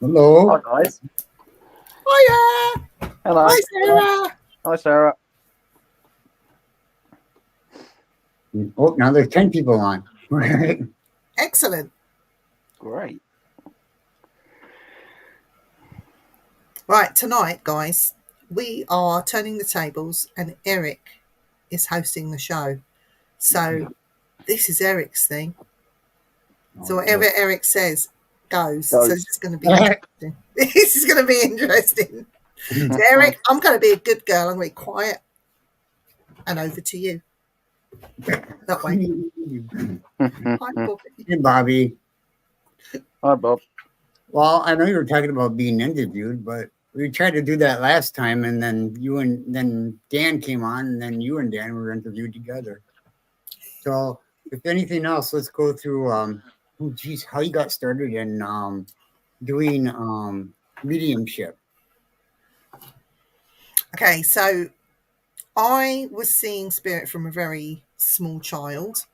Hello. Hi, guys. Hiya! Hello. Hi, Sarah. Hi, Sarah. Oh, now there's 10 people on. Excellent. Great. Right, tonight, guys, we are turning the tables and Eric is hosting the show. So this is Eric's thing. So whatever Eric says goes. So this is going to be interesting. This is going to be interesting. So Eric, I'm going to be a good girl. I'm going to be quiet. And over to you. That way. Hi, Bobby. Hey, Bobby. Hi, Bob. Well, I know you were talking about being interviewed, but we tried to do that last time, and then then Dan came on, and then you and Dan were interviewed together. So, if anything else, let's go through how you got started in doing mediumship. Okay, so I was seeing spirit from a very small child.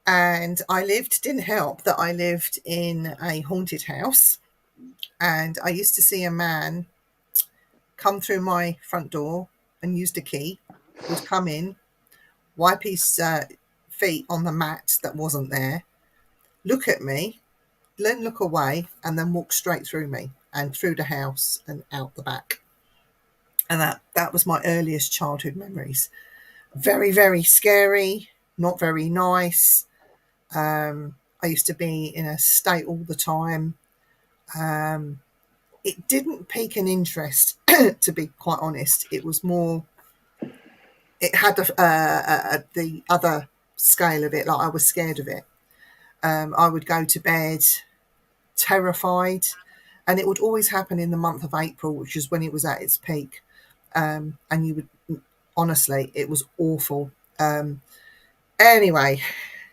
And didn't help that I lived in a haunted house. And I used to see a man come through my front door and used a key, would come in, wipe his feet on the mat that wasn't there, look at me, then look away, and then walk straight through me and through the house and out the back. And that was my earliest childhood memories. Very, very scary, not very nice. I used to be in a state all the time. It didn't pique an interest, to be quite honest. It was more, it had the other scale of it, like I was scared of it. I would go to bed terrified, and it would always happen in the month of April, which is when it was at its peak. And you would, honestly, it was awful. Anyway,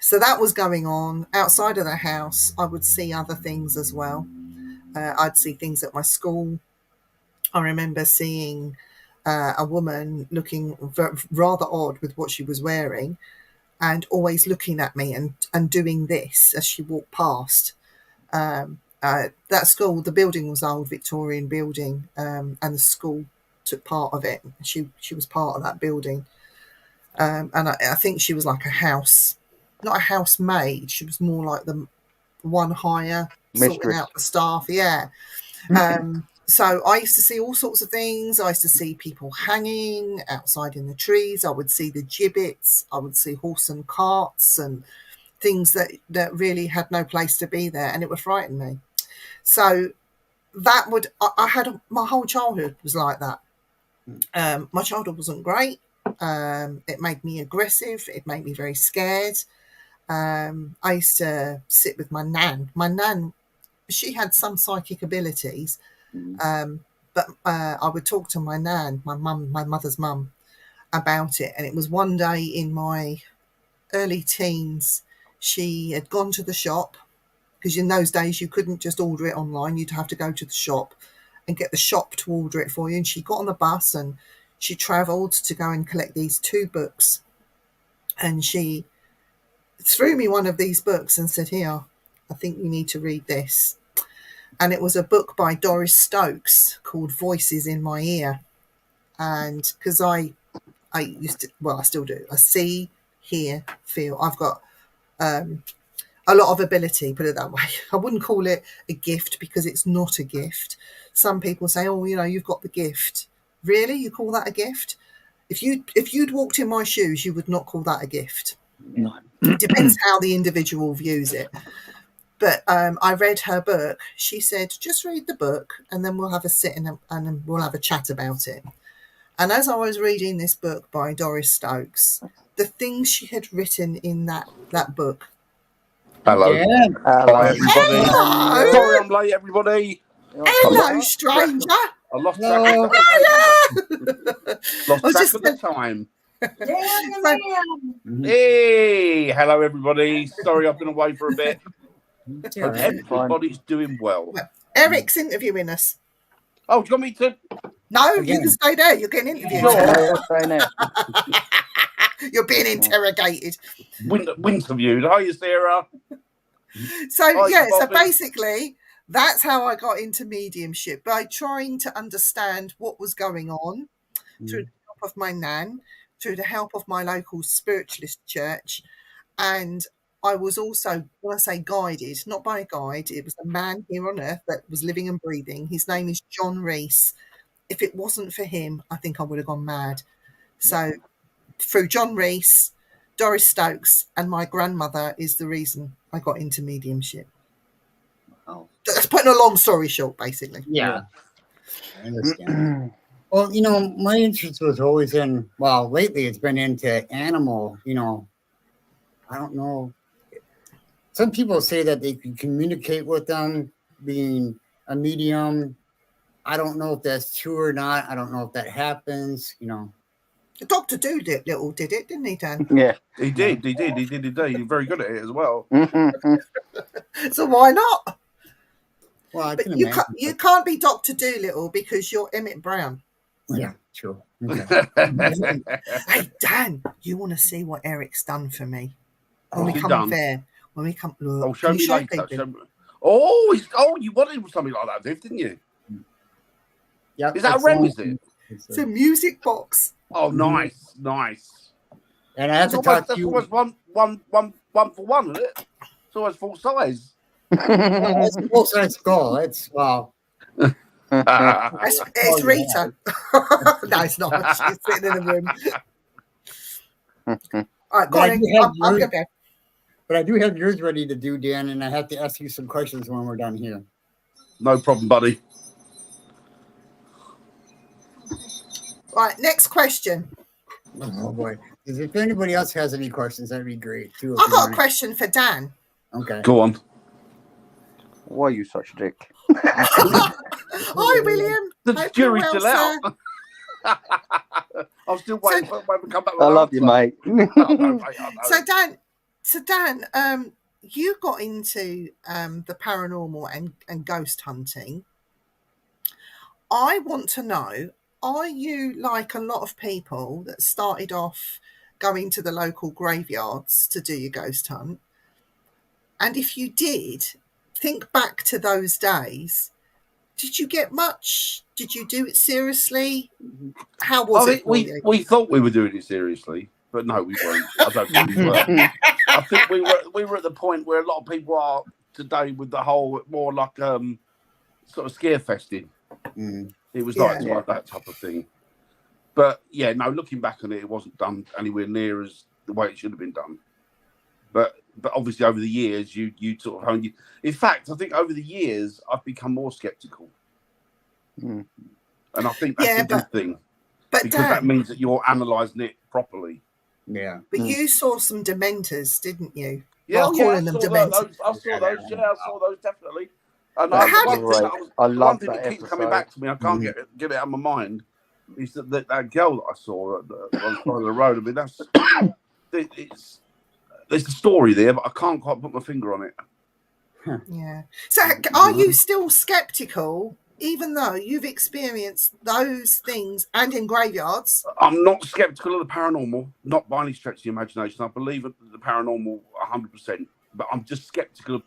so that was going on. Outside of the house, I would see other things as well. I'd see things at my school. I remember seeing a woman looking rather odd with what she was wearing and always looking at me and doing this as she walked past. That school, the building was old Victorian building, and the school took part of it. She was part of that building. And I think she was like a house, not a housemaid. She was more like the one higher, sorting out the staff. Yeah. So I used to see all sorts of things. I used to see people hanging outside in the trees. I would see the gibbets. I would see horse and carts and things that really had no place to be there. And it would frighten me. So I had my whole childhood was like that. My childhood wasn't great. It made me aggressive. It made me very scared. I used to sit with my nan. My nan, she had some psychic abilities, but I would talk to my nan, my mother's mum, about it. And it was one day in my early teens, she had gone to the shop, because in those days you couldn't just order it online. You'd have to go to the shop and get the shop to order it for you. And she got on the bus and she travelled to go and collect these 2 books. And she threw me one of these books and said, "Here, I think you need to read this." And it was a book by Doris Stokes called Voices in My Ear. And because I used to, well, I still do. I see, hear, feel. I've got a lot of ability, put it that way. I wouldn't call it a gift because it's not a gift. Some people say, "Oh, you've got the gift." Really? You call that a gift? If you'd walked in my shoes, you would not call that a gift. No. It depends how the individual views it. But I read her book. She said, "Just read the book and then we'll have a sit and we'll have a chat about it." And as I was reading this book by Doris Stokes, the things she had written in that book. Hello. Yeah. Hi, everybody. Hello. Sorry I'm late, everybody. Hello, stranger. I lost track of the time. Hey, hello, everybody. Sorry I've been away for a bit. Hope everybody's doing well. Eric's interviewing us. Oh, do you want me to? No, you can stay there. You're getting interviewed. Sure. You're being interrogated. Winterviewed. Hiya, Sarah. So Hi, so Bobby. basically That's how I got into mediumship, by trying to understand what was going on through the help of my nan, through the help of my local spiritualist church. And I was also, when I say guided, not by a guide, it was a man here on earth that was living and breathing. His name is John Rees. If it wasn't for him, I think I would have gone mad. So through John Rees, Doris Stokes, and my grandmother is the reason I got into mediumship. Oh. That's putting a long story short, basically. Yeah. I understand. Well, you know, my interest was always in, well, lately it's been into animal, you know, I don't know. Some people say that they can communicate with them being a medium. I don't know if that's true or not. I don't know if that happens, you know. Dr. Doolittle did it, didn't he, Dan? Yeah. He did indeed. He's very good at it as well. So why not? Well, I But can you imagine. can't be Dr. Doolittle because you're Emmett Brown. Yeah, true. Okay. Hey, Dan, you want to see what Eric's done for me? When What's we he come done? there, when we come, look, Oh, show can you me later. people? Show me. Oh, you wanted something like that, Viv, didn't you? Yeah. Is that a REM, is it? It's a music box. Oh, nice. And I have to That's talk to almost you. one for one, isn't it? It's almost full size. It's a full-size skull. It's, well, It's Rita. No, it's not. She's sitting in the room. All right, go But I on. do have I'll yours- go there. but I do have yours ready to do, Dan, and I have to ask you some questions when we're done here. No problem, buddy. Right, next question. Oh boy! If anybody else has any questions, that'd be great too. if I've you got a want. question for Dan. Okay. Go on. Why are you such a dick? Hi, William. The Hope you're jury's well, still sir. out. I'm still waiting for when we come back. I love you, mate. I know, mate, I know. So Dan, you got into the paranormal and ghost hunting. I want to know, are you like a lot of people that started off going to the local graveyards to do your ghost hunt? And if you did, think back to those days. Did you get much? Did you do it seriously? How was I it think for you? we thought we were doing it seriously, but no, we weren't. I don't think we were. I think we were at the point where a lot of people are today with the whole more like sort of scare festing. Mm. It was Yeah. like that type of thing. But yeah, no, looking back on it, it wasn't done anywhere near as the way it should have been done. But obviously over the years, you sort of honed. In fact, I think over the years I've become more skeptical, Mm. and I think that's Yeah, a good thing But because that Dan, means that you're analysing it properly. Yeah. you saw some dementors, didn't you? Yeah, Not yeah, calling them demented. I saw those. Yeah, I saw those definitely. And But how one did- thing that I the one love thing that that keeps coming episode. back to me, I can't get it out of my mind, is that girl that I saw on the side of the road. I mean, that's there's a story there, but I can't quite put my finger on it. Yeah. So are you still skeptical, even though you've experienced those things and in graveyards? I'm not skeptical of the paranormal, not by any stretch of the imagination. I believe in the paranormal 100%, but I'm just skeptical of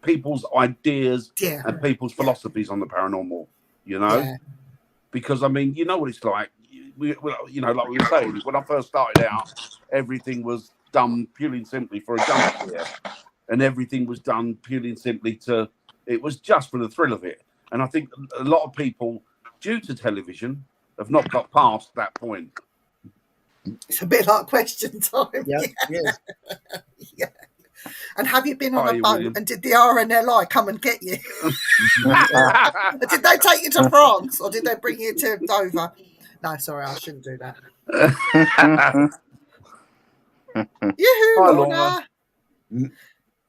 people's ideas Yeah. and people's philosophies on the paranormal. You know. Yeah. Because I mean, you know what it's like. You know, like we were saying, when I first started out, everything was done purely and simply for a jump scare, and everything was done purely and simply it was just for the thrill of it. And I think a lot of people, due to television, have not got past that point. It's a bit like question time. Yeah. Yes. Yeah. And have you been on Hi, a boat William. and did the RNLI come and get you? Did they take you to France or did they bring you to Dover? No, sorry, I shouldn't do that. Yoo-hoo, Hi, Lorna. Mm.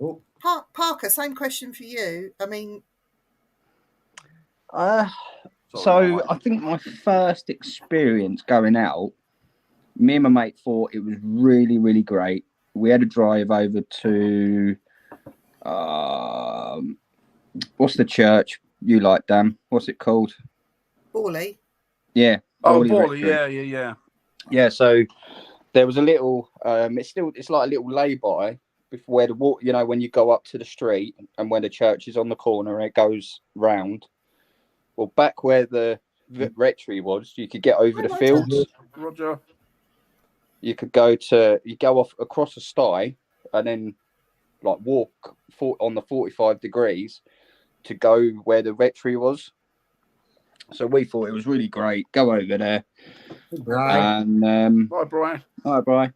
Oh. Parker, same question for you. I mean, So I think my first experience going out, me and my mate thought it was really, really great. We had a drive over to what's the church you like, Dan? What's it called? Borley. Yeah. Oh, Borley Borley, Rectory. yeah. Yeah, so there was a little it's like a little lay-by before where the water, you know, when you go up to the street and when the church is on the corner and it goes round. Well, back where the rectory was, you could get over the fields. Roger. You go off across a sty and then like walk on the 45 degrees to go where the rectory was. So we thought it was really great. Go over there. Brian. And Bye, Brian. hi, Brian.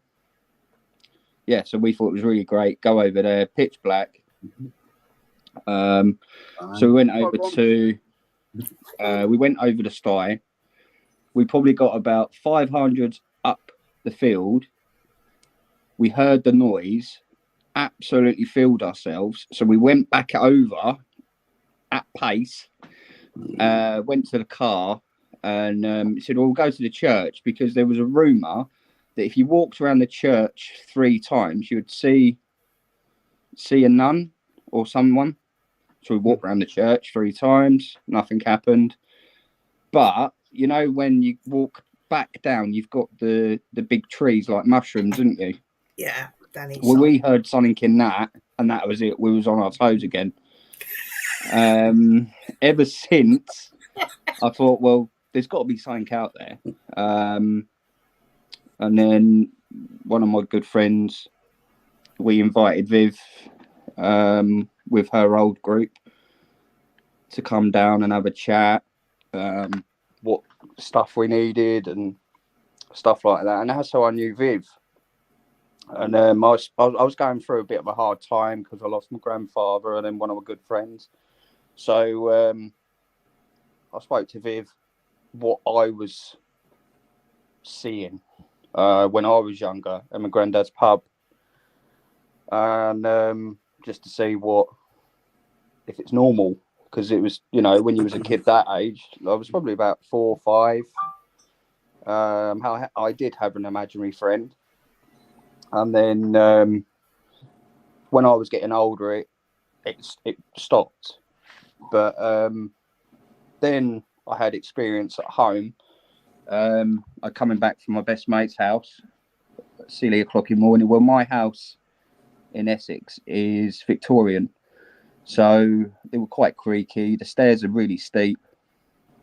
Yeah, so we thought it was really great. Go over there, pitch black. So we went over the sty. We probably got about 500 up the field. We heard the noise, absolutely filled ourselves. So we went back over at pace, went to the car and said, well, we'll go to the church, because there was a rumour that if you walked around the church 3 times, you would see a nun or someone. So we walked around the church 3 times, nothing happened. But, you know, when you walk back down, you've got the big trees like mushrooms, didn't you? Yeah, Danny. Well, we heard something in that, and that was it. We was on our toes again. Ever since, I thought, well, there's got to be something out there. And then one of my good friends, we invited Viv with her old group to come down and have a chat, what stuff we needed and stuff like that. And that's how I knew Viv. And I was going through a bit of a hard time because I lost my grandfather and then one of my good friends. So I spoke to Viv what I was seeing when I was younger at my granddad's pub, and just to see if it's normal, because it was, you know, when you was a kid that age, I was probably about 4 or 5. How I did have an imaginary friend, and then when I was getting older, it stopped. But then I had experience at home. I coming back from my best mate's house at silly o'clock in the morning. Well, my house in Essex is Victorian, so they were quite creaky. The stairs are really steep.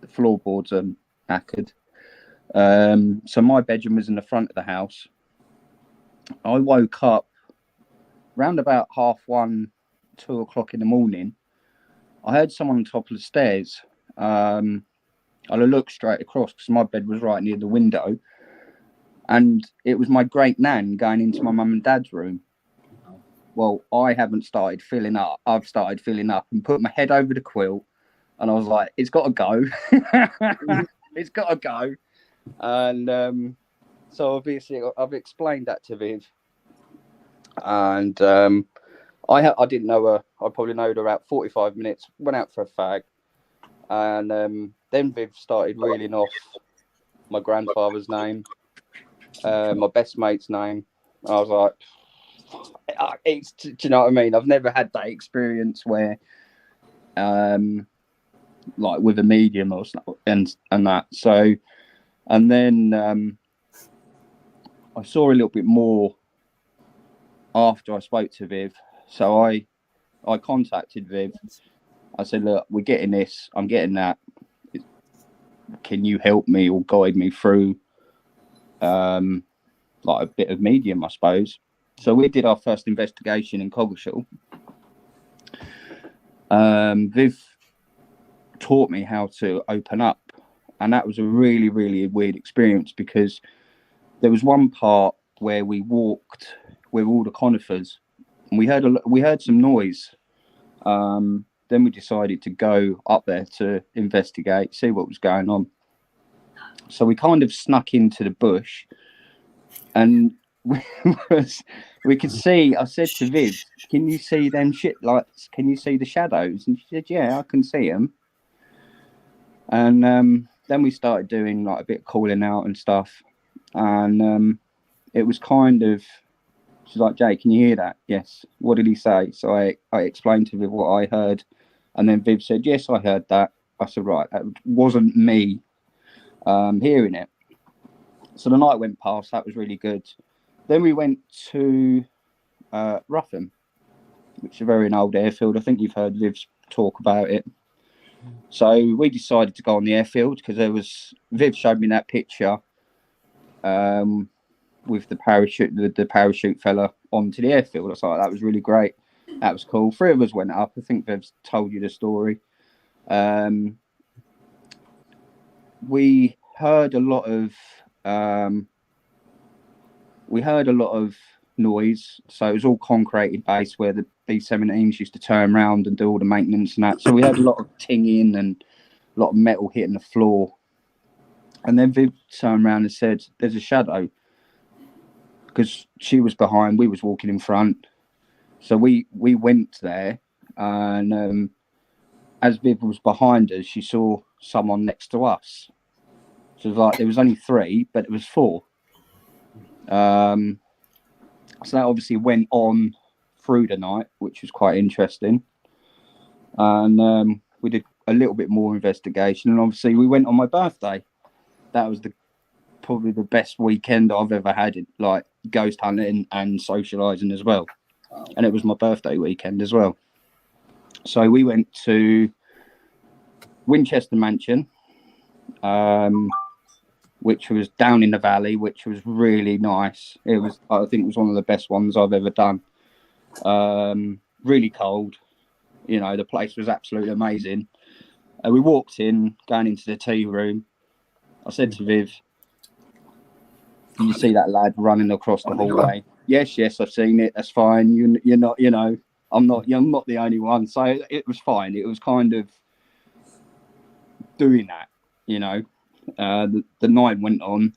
The floorboards are knackered. So my bedroom was in the front of the house. I woke up round about 1:30, 2 o'clock in the morning. I heard someone on top of the stairs. I looked straight across because my bed was right near the window, and it was my great nan going into my mum and dad's room. Well, I haven't started filling up. I've started filling up and put my head over the quilt, and I was like, "It's got to go. It's got to go." And so obviously, I've explained that to Viv, and I didn't know her. I probably knowed her about 45 minutes. Went out for a fag, and then Viv started reeling off my grandfather's name, my best mate's name. I was like, do you know what I mean? I've never had that experience where, like with a medium or something, and that. So, and then I saw a little bit more after I spoke to Viv. So I contacted Viv. I said, look, we're getting this. I'm getting that. Can you help me or guide me through like a bit of medium, I suppose? So we did our first investigation in Coggeshall. Viv taught me how to open up, and that was a really, really weird experience, because there was one part where we walked with all the conifers, and we heard some noise. Then we decided to go up there to investigate, see what was going on. So we kind of snuck into the bush, and we could see. I said to Viv, "Can you see them shit lights? Can you see the shadows?" And she said, "Yeah, I can see them." And then we started doing like a bit of calling out and stuff, and it was kind of. She's like, "Jay, can you hear that?" "Yes." "What did he say?" So I explained to Viv what I heard, and then Viv said, "Yes, I heard that." I said, "Right, that wasn't me hearing it." So the night went past. That was really good. Then we went to Ruthven, which is a very old airfield. I think you've heard Viv's talk about it. So we decided to go on the airfield because Viv showed me that picture with the parachute fella onto the airfield. I was like, that was really great. That was cool. 3 of us went up. I think Viv's told you the story. We heard a lot of noise. So it was all concreted base where the B-17s used to turn around and do all the maintenance and that. So we had a lot of tinging and a lot of metal hitting the floor. And then Viv turned around and said, "There's a shadow," because she was behind, we was walking in front. So we went there, and as Viv was behind us, she saw someone next to us. So it was like there was only 3, but it was 4. So that obviously went on through the night, which was quite interesting. And we did a little bit more investigation, and obviously we went on my birthday. That was probably the best weekend I've ever had, like ghost hunting and socialising as well. And it was my birthday weekend as well. So we went to Winchester Mansion, which was down in the valley, which was really nice. I think it was one of the best ones I've ever done. Really cold. You know, the place was absolutely amazing. We walked in, going into the tea room. I said to Viv, "Can you see that lad running across the hallway?" Yes, I've seen it. That's fine. You're not, I'm not the only one. So it was fine. It was kind of doing that, The night went on.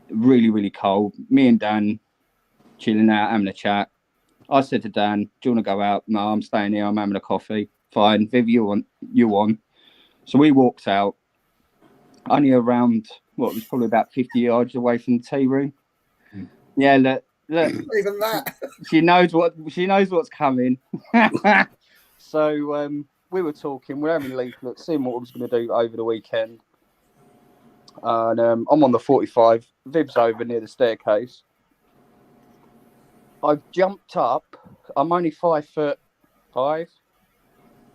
Really, really cold. Me and Dan chilling out, having a chat. I said to Dan, "Do you want to go out?" "No, I'm staying here. I'm having a coffee." "Fine. Viv, you on. So we walked out, only around, what was probably about 50 yards away from the tea room. Yeah, look. Even that. She knows what's coming. So we were talking, we're having leaflets, seeing what I was going to do over the weekend. And I'm on the 45. Viv's over near the staircase. I've jumped up. I'm only 5'5".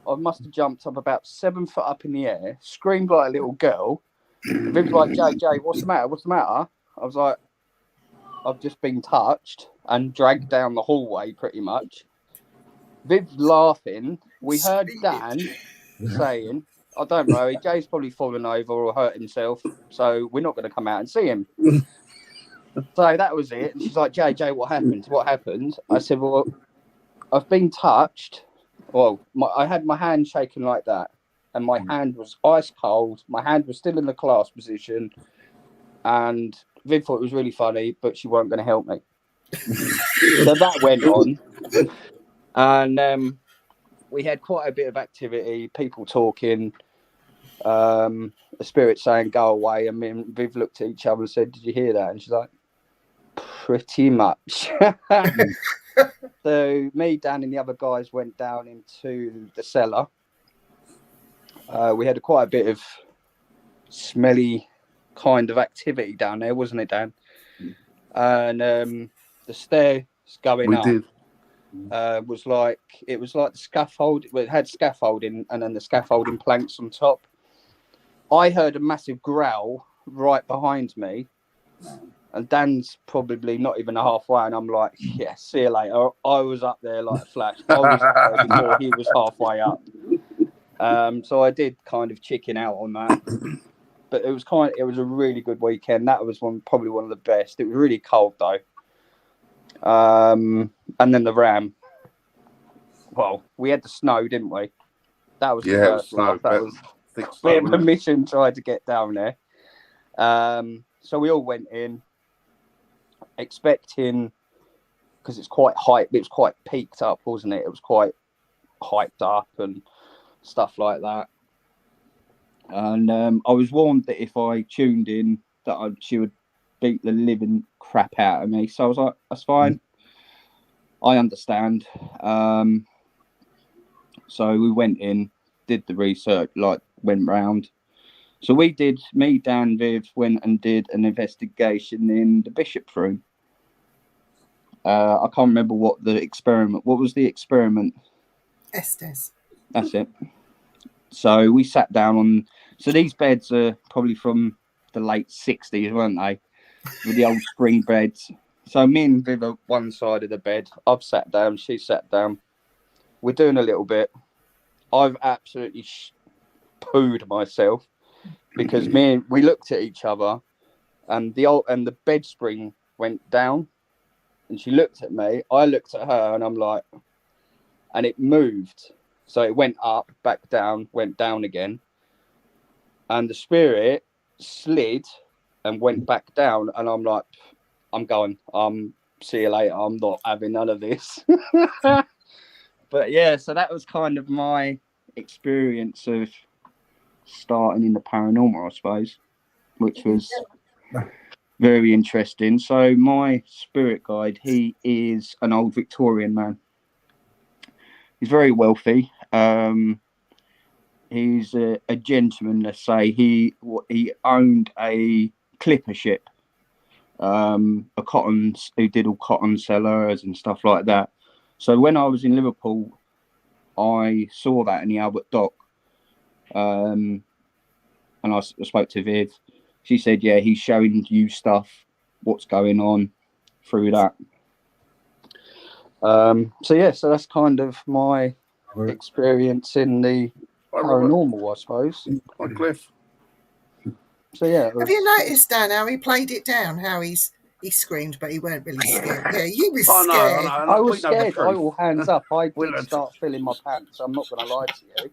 I must have jumped up about 7 foot up in the air, screamed like a little girl. And Viv's like, "JJ, what's the matter? What's the matter?" I was like, "I've just been touched and dragged down the hallway, pretty much." Viv's laughing. We heard Dan saying, "I don't know, Jay's probably fallen over or hurt himself, so we're not going to come out and see him." So that was it. And she's like, "JJ, what happened? What happened?" I said, "Well, I've been touched." Well, I had my hand shaking like that, and my hand was ice cold. My hand was still in the clasp position, and Viv thought it was really funny, but she weren't going to help me. So that went on, and we had quite a bit of activity, people talking, the spirit saying, "Go away." And me and Viv looked at each other and said, "Did you hear that?" And she's like, "Pretty much." So me, Dan, and the other guys went down into the cellar. We had quite a bit of smelly kind of activity down there, wasn't it, Dan? And the stairs going up was like the scaffold. It had scaffolding, and then the scaffolding planks on top. I heard a massive growl right behind me, and Dan's probably not even halfway, and I'm like, "Yeah, see you later." I was up there like a flash. I was up there before he was halfway up. So I did kind of chicken out on that, but it was a really good weekend. That was probably one of the best. It was really cold though. And then the Ram. Well, we had the snow, didn't we? That was the first snow. That was we had permission tried to get down there. So we all went in, expecting, because it's quite hyped. It was quite peaked up, wasn't it? It was quite hyped up and stuff like that. And I was warned that if I tuned in, that she would beat the living crap out of me. So I was like, "That's fine. I understand." So we went in, did the research, went round. So we did, me, Dan, Viv, went and did an investigation in the Bishop's room. I can't remember what the experiment. What was the experiment? Estes. That's it. So we sat down on. So these beds are probably from the late 60s, weren't they? With the old spring beds. So me and Viv are one side of the bed. I've sat down. She sat down. We're doing a little bit. I've absolutely pooed myself because we looked at each other, and the bed spring went down, and she looked at me. I looked at her, and I'm like, and it moved. So it went up, back down, went down again, and the spirit slid and went back down, and I'm like, I'm going. See you later. I'm not having none of this. But yeah, so that was kind of my experience of starting in the paranormal, I suppose, which was very interesting. So my spirit guide, he is an old Victorian man. He's very wealthy. He's a gentleman, let's say. He owned a clipper ship, he did all cotton sellers and stuff like that. So when I was in Liverpool, I saw that in the Albert Dock, and I spoke to Viv. She said, yeah, he's showing you stuff, what's going on through that. So that's kind of my experience in the paranormal, I suppose. Hi, Cliff. So yeah. Have you noticed, Dan, how he played it down? How he screamed, but he weren't really scared. Yeah, you were scared. I was scared. I all hands up. I did start filling my pants. I'm not going to lie to you.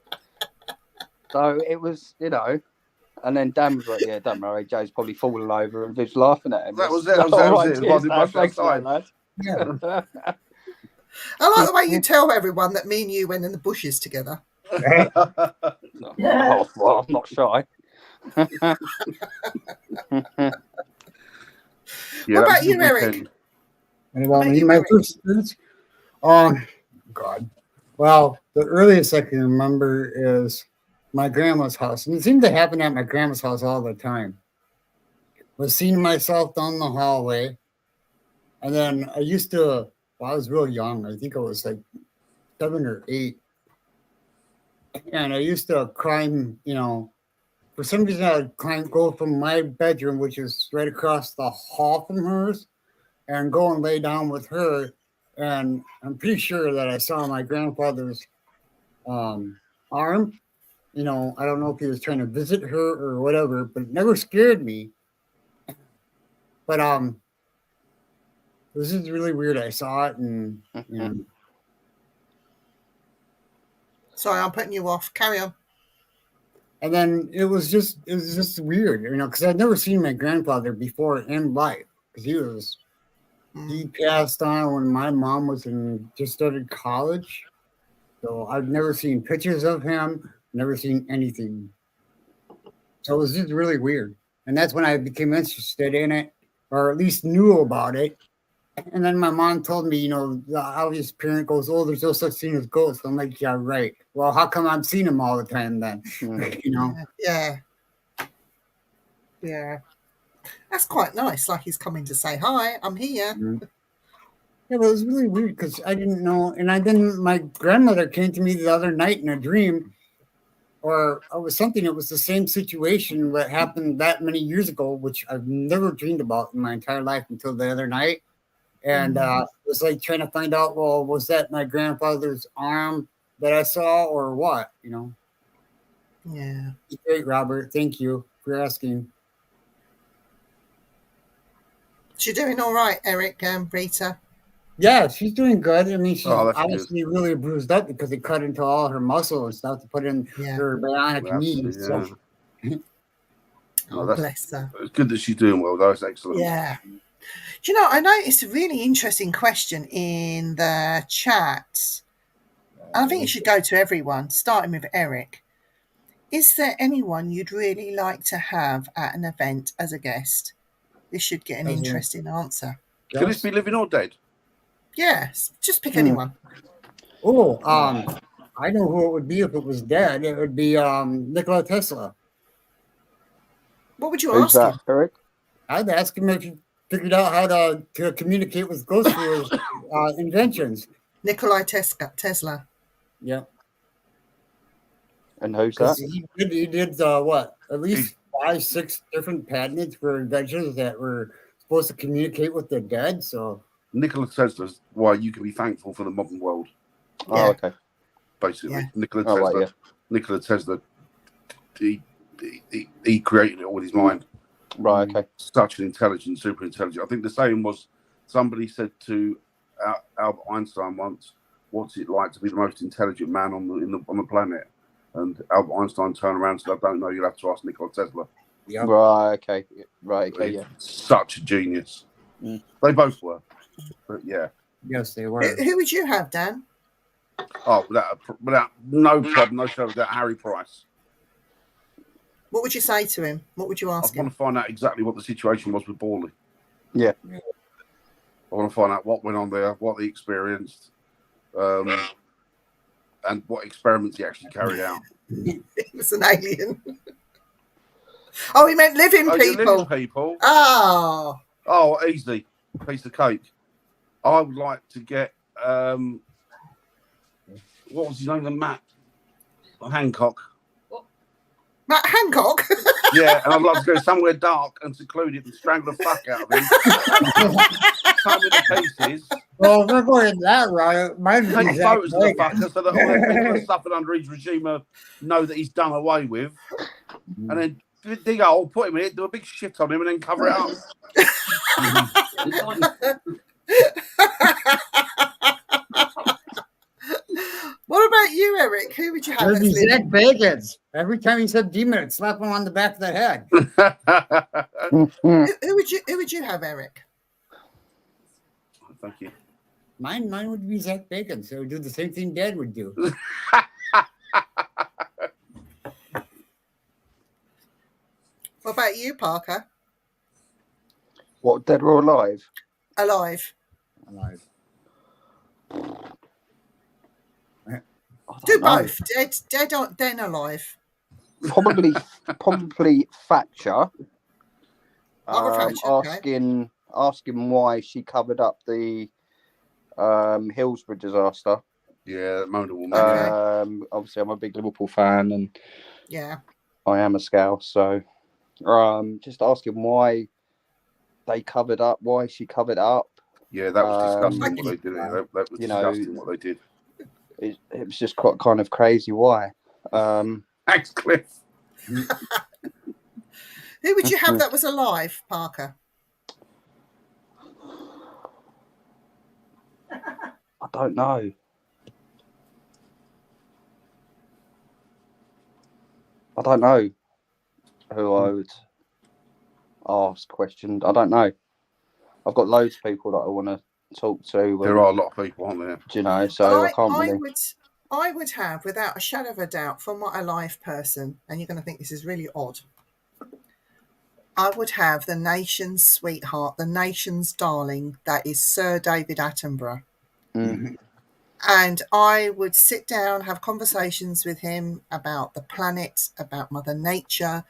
So it was, and then Dan was like, yeah, don't worry, Joe's probably falling over, and Viv's laughing at him. That was it. Yeah. I like the way you tell everyone that me and you went in the bushes together. Oh, well, I'm not shy. What about you, Eric? Well, my first experience? God. Well, the earliest I can remember is my grandma's house. And it seemed to happen at my grandma's house all the time. Was seeing myself down the hallway. And then I used to, I was real young. I think I was like 7 or 8. And I used to climb, for some reason I'd go from my bedroom, which is right across the hall from hers, and go and lay down with her. And I'm pretty sure that I saw my grandfather's arm. I don't know if he was trying to visit her or whatever, but it never scared me. But this is really weird. I saw it and Sorry, I'm putting you off. Carry on. And then it was just weird, because I'd never seen my grandfather before in life, because he passed on when my mom was just started college. So I've never seen pictures of him, never seen anything. So it was just really weird. And that's when I became interested in it, or at least knew about it. And then my mom told me, the obvious parent goes, oh, there's no such thing as ghosts. I'm like, yeah, right. Well, how come I'm seeing them all the time then? Yeah. That's quite nice. Like he's coming to say, hi, I'm here. Mm-hmm. Yeah, but it was really weird because I didn't know. And my grandmother came to me the other night in a dream, or it was something. It was the same situation that happened that many years ago, which I've never dreamed about in my entire life until the other night. And it was like trying to find out, well, was that my grandfather's arm that I saw or what, Yeah. Great, Robert. Thank you for asking. She's doing all right, Eric, Rita. Yeah, she's doing good. I mean, she's obviously good. really bruised up because they cut into all her muscle and stuff to put in her bionic knee. Yeah. So. Bless her. It's good that she's doing well, though. It's excellent. Yeah. Do you know, I noticed a really interesting question in the chat. And I think it should go to everyone, starting with Eric. Is there anyone you'd really like to have at an event as a guest? This should get an interesting answer. Can this be living or dead? Yes, just pick anyone. Oh, I know who it would be if it was dead. It would be Nikola Tesla. What would you Who's ask him? that, Eric? I'd ask him if figured out how to communicate with ghosts through his inventions. Nikolai Tesla. Yeah, And who's because that? he did what, at least 5-6 different patents for inventions that were supposed to communicate with the dead. So Nikola Tesla's why you can be thankful for the modern world, Oh, Yeah. okay. basically. Yeah. Nikola Oh, Tesla. right, yeah. Nikola Tesla. He created it with his mind. Right, okay. Such an intelligent, super intelligent. I think the saying was, somebody said to Albert Einstein once, "What's it like to be the most intelligent man on the planet?" And Albert Einstein turned around and said, "I don't know. You'll have to ask Nikola Tesla." yeah, Right, okay. Right, okay, yeah. Such a genius. Mm. They both were. But yeah. yes, they were. Who would you have, Dan? Oh, without no problem, no show without Harry Price. What would you say to him? What would you I ask want him? to find out exactly what the situation was with Borley. Yeah. I want to find out what went on there, what he experienced, and what experiments he actually carried out. He was an alien. Oh, he meant living Oh, you people. living people. Oh, Oh, easy. Piece of cake. I would like to get what was his name? The Matt Hancock. Matt Hancock. Yeah, and I'd like to go somewhere dark and secluded and strangle the fuck out of him. Cut him into pieces. Well, if we're going that route. Mine would be Take Zach photos of the Bagans. fucker so that all the people that suffered under his regime know that he's done away with. And then dig a hole, put him in it, do a big shit on him, and then cover it up. What about you, Eric? Who would you have? It'd be as living? Zach Bagans. Every time he said demon, it'd slap him on the back of the head. Who would you have, Eric? Thank you. Mine would be Zach Bagans. So would do the same thing Dad would do. What about you, Parker? What, dead or alive? Alive. Alive. I don't Do know. both. Dead or then alive. Probably Thatcher. Margaret Thatcher, okay. Asking why she covered up the Hillsborough disaster. Yeah, Mona woman. Okay. Obviously, I'm a big Liverpool fan, and Yeah. I am a Scouse, so just asking why they covered up, why she covered up. Yeah, that was disgusting Thank what you. they did. That was You know, disgusting what they did. It was just quite kind of crazy. Why? Thanks, Cliff. Who would you have that was alive, Parker? I don't know. I don't know who I would ask questions. I don't know. I've got loads of people that I want to talk to. There are a lot of people, aren't there? Do you know? So I can't I really. would have, without a shadow of a doubt, for my alive person, and you're going to think this is really odd, I would have the nation's sweetheart, the nation's darling, that is Sir David Attenborough. Mm. And I would sit down, have conversations with him about the planet, about Mother Nature,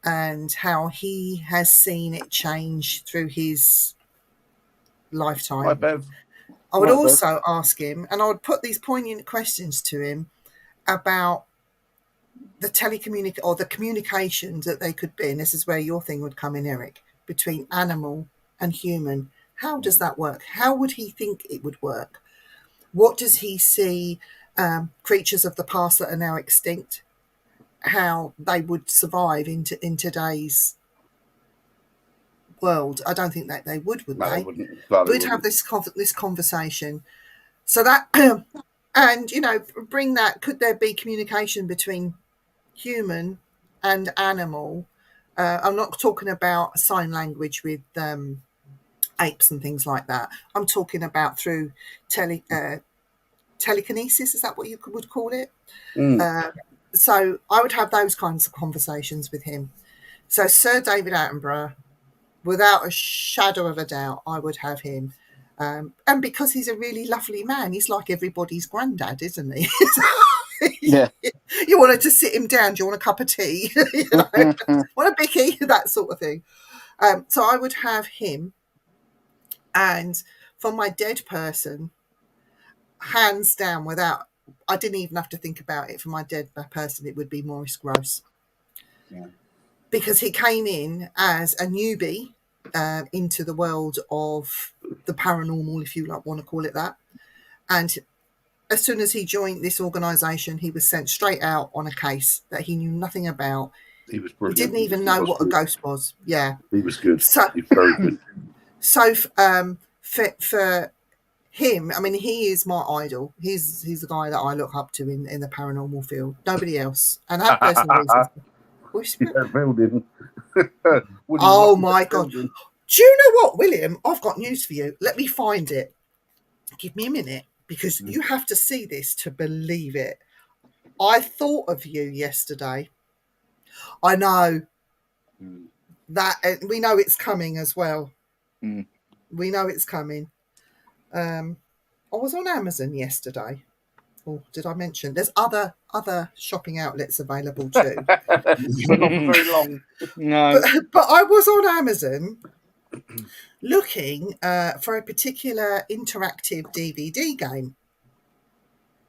and how he has seen it change through his lifetime. Hi, Bev. I would Right, Bev. also ask him, and I would put these poignant questions to him about the the communications that they could be, and this is where your thing would come in, Eric, between animal and human. How does that work? How would he think it would work? What does he see creatures of the past that are now extinct, how they would survive in today's world? I don't think that they would No, they? they wouldn't. No, they We'd have wouldn't. this conversation, so that and bring that. Could there be communication between human and animal? I'm not talking about sign language with apes and things like that. I'm talking about through telekinesis. Is that what you would call it? Mm. So I would have those kinds of conversations with him. So Sir David Attenborough, without a shadow of a doubt, I would have him. And because he's a really lovely man, he's like everybody's granddad, isn't he? Yeah. You wanted to sit him down. Do you want a cup of tea? Want a bicky? That sort of thing. So I would have him. And for my dead person, hands down, I didn't even have to think about it. For my dead person, it would be Maurice Grosse. Yeah. Because he came in as a newbie into the world of the paranormal, if you want to call it that. And as soon as he joined this organisation, he was sent straight out on a case that he knew nothing about. He was He brilliant. didn't even know what a ghost was. Yeah. He was good. So, He was very good. So for him, I mean, he is my idol. He's the guy that I look up to in the paranormal field. Nobody else. And I have personal reasons. Yeah, building. Oh my God. Do you know what, William? I've got news for you. Let me find it. Give me a minute, because you have to see this to believe it. I thought of you yesterday. I know that we know it's coming as well. We know it's coming. I was on Amazon yesterday. Oh, did I mention there's other shopping outlets available too? But not for very long. No. But I was on Amazon looking for a particular interactive DVD game.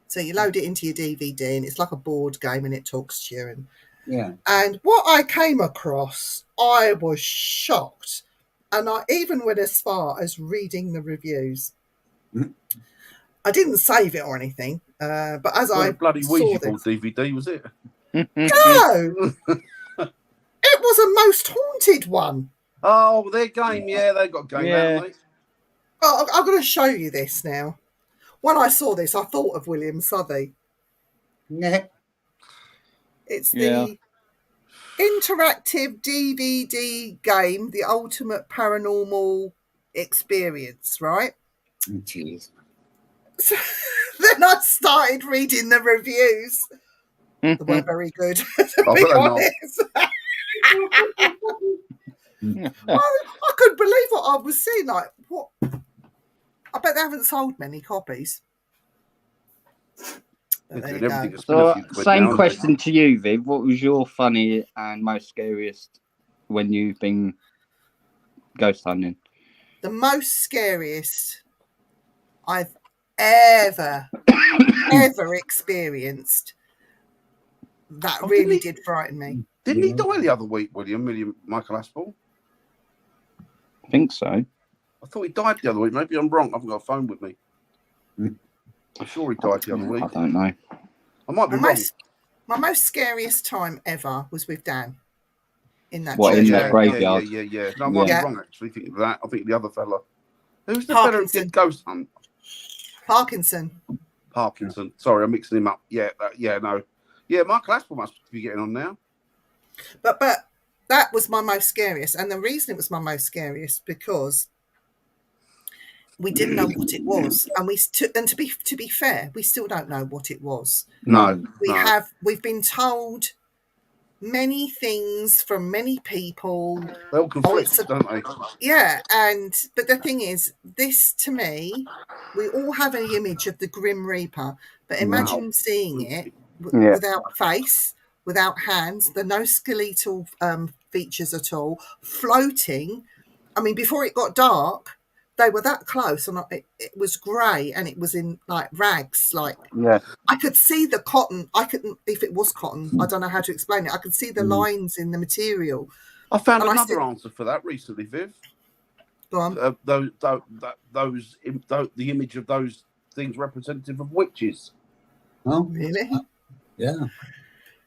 So you load it into your DVD, and it's like a board game, and it talks to you. And Yeah. And what I came across, I was shocked. And I even went as far as reading the reviews. I didn't save it or anything, but as Well, I bloody saw Ouija this, board DVD, was it? no, it was a most haunted one. Oh, their game, yeah, they got a game Yeah. out, mate. Oh, I'm going to show you this now. When I saw this, I thought of William Southey. Yeah. It's Yeah. the interactive DVD game, The Ultimate Paranormal Experience, right? Jeez. So then I started reading the reviews. They weren't very good, to Oh, be they're not. honest. I couldn't believe what I was seeing. Like, what? I bet they haven't sold many copies. But there you go. Everything has been a So, few quid now, same hasn't it? question to you, Viv. What was your funny and most scariest when you've been ghost hunting? The most scariest I've ever experienced. That Oh, really didn't he- did frighten me. Didn't he die the other week, William Michael Aspel? I think so. I thought he died the other week. Maybe I'm wrong. I haven't got a phone with me. I'm sure he died the other week. I don't know. I might be My wrong. most scariest time ever was with Dan in that What, church. in that graveyard? Yeah. No, I might Yeah. be wrong, actually, thinking of that. I think the other fella. Who's the fella who Parkinson. did Ghost Hunt? Parkinson. Parkinson. Sorry, I'm mixing him up. Yeah, no. Yeah, Michael Aspel must be getting on now. But that was my most scariest, and the reason it was my most scariest because we didn't know what it was, and to be fair, we still don't know what it was. No. We've been told many things from many people. They all conflict, it's a- don't they? Yeah, but the thing is, this to me, we all have an image of the Grim Reaper, but imagine seeing it Yeah. without face, without hands, no skeletal features at all, floating. I mean, before it got dark, they were that close, and it was grey, and it was in like rags. Like, Yeah. I could see the cotton. I couldn't, if it was cotton, I don't know how to explain it. I could see the lines in the material. I found And I another said- answer for that recently, Viv. Go on. The image of those things representative of witches. Oh, Really? yeah.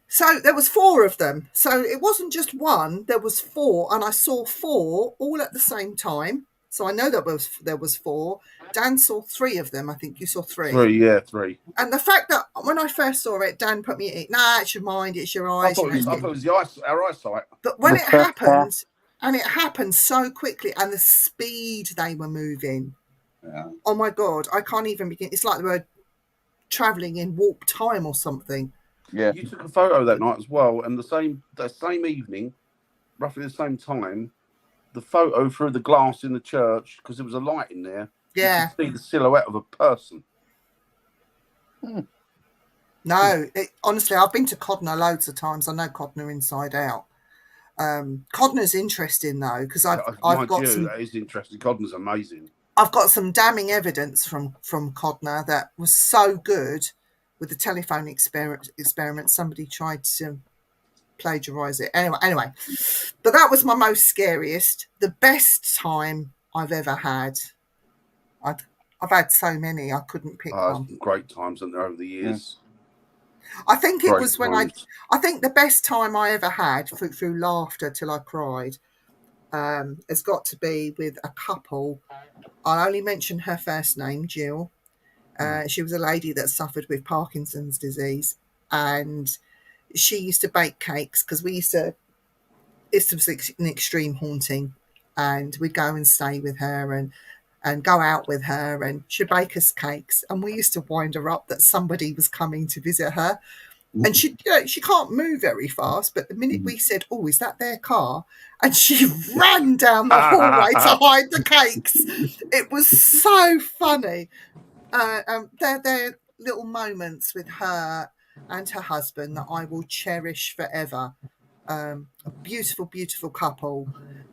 So there was 4 of them. So it wasn't just one. There was 4, and I saw 4 all at the same time. So I know there was 4. Dan saw 3 of them. I think you saw 3. 3. And the fact that when I first saw it, Dan put me, nah, it's your mind, it's your I eyes. thought it was our eyesight. But when it happened, and it happened so quickly, and the speed they were moving, Yeah. oh my God, I can't even begin. It's like they were traveling in warp time or something. Yeah. You took a photo that night as well, and the same evening, roughly the same time, the photo through the glass in the church, because there was a light in there. Yeah. You could see the silhouette of a person. No, honestly, I've been to Codner loads of times. I know Codner inside out. Codner's interesting though, because I've got some. That is interesting. Codner's amazing. I've got some damning evidence from Codner that was so good with the telephone experiment. Somebody tried to plagiarise it. Anyway, but that was my most scariest. The best time I've ever had. I've had so many, I couldn't pick one. Some great times over the years. I think it Great was when times. I think the best time I ever had through laughter till I cried has got to be with a couple. I'll only mention her first name, Jill. She was a lady that suffered with Parkinson's disease, and she used to bake cakes because this was an extreme haunting, and we'd go and stay with her and go out with her, and she'd bake us cakes, and we used to wind her up that somebody was coming to visit her. And she can't move very fast, but the minute we said, "Oh, is that their car?" and she ran down the hallway to hide the cakes. It was so funny. They're little moments with her and her husband that I will cherish forever. A beautiful, beautiful couple.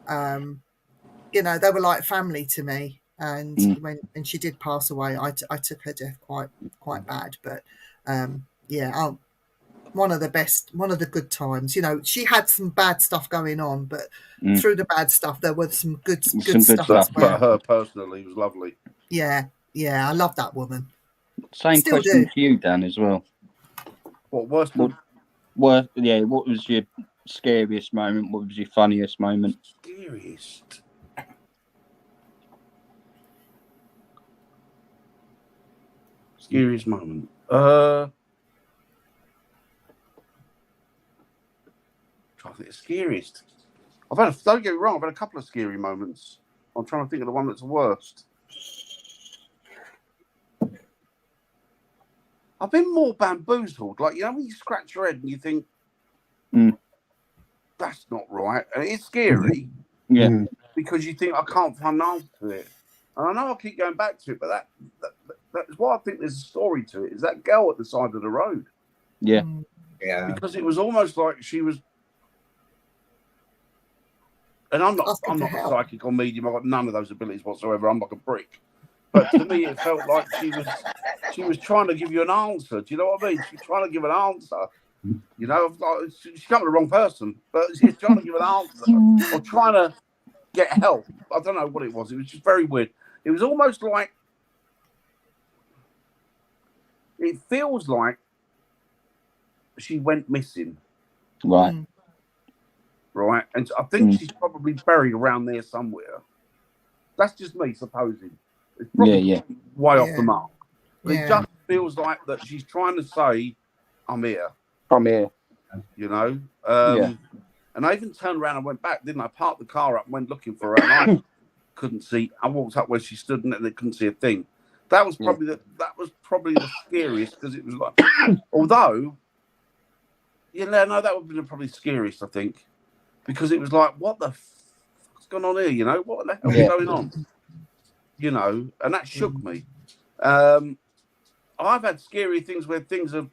They were like family to me. And when she did pass away, I took her death quite bad. But one of the good times. She had some bad stuff going on, but through the bad stuff, there was some good stuff as well. But her personally was lovely. Yeah, I love that woman. Same Still question do. for you, Dan, as well. What worst? What was your scariest moment? What was your funniest moment? Scariest moment. Trying to think of scariest. Don't get me wrong, I've had a couple of scary moments. I'm trying to think of the one that's the worst. I've been more bamboozled. Like, when you scratch your head and you think, that's not right. And it's scary. Yeah. Because you think, I can't find an answer to it. And I know I keep going back to it, but that's why I think there's a story to it, is that girl at the side of the road. Yeah. Yeah. Because it was almost like she was. And I'm not a psychic or medium. I've got none of those abilities whatsoever. I'm like a brick. But to me, it felt like she was trying to give you an answer. Do you know what I mean? She's trying to give an answer. She can't be the wrong person, but she's trying to give an answer or trying to get help. I don't know what it was. It was just very weird. It was almost like, it feels like she went missing. Right. Right. And I think she's probably buried around there somewhere. That's just me supposing. It's probably way off the mark. But it just feels like that she's trying to say, I'm here. I'm here. And I even turned around and went back, didn't I? Parked the car up and went looking for her. And I couldn't see. I walked up where she stood and they couldn't see a thing. That was probably the scariest, because it was like, although, that would have been probably scariest, I think, because it was like, what the fuck's going on here? What the hell is going on? And that shook me. I've had scary things where things have.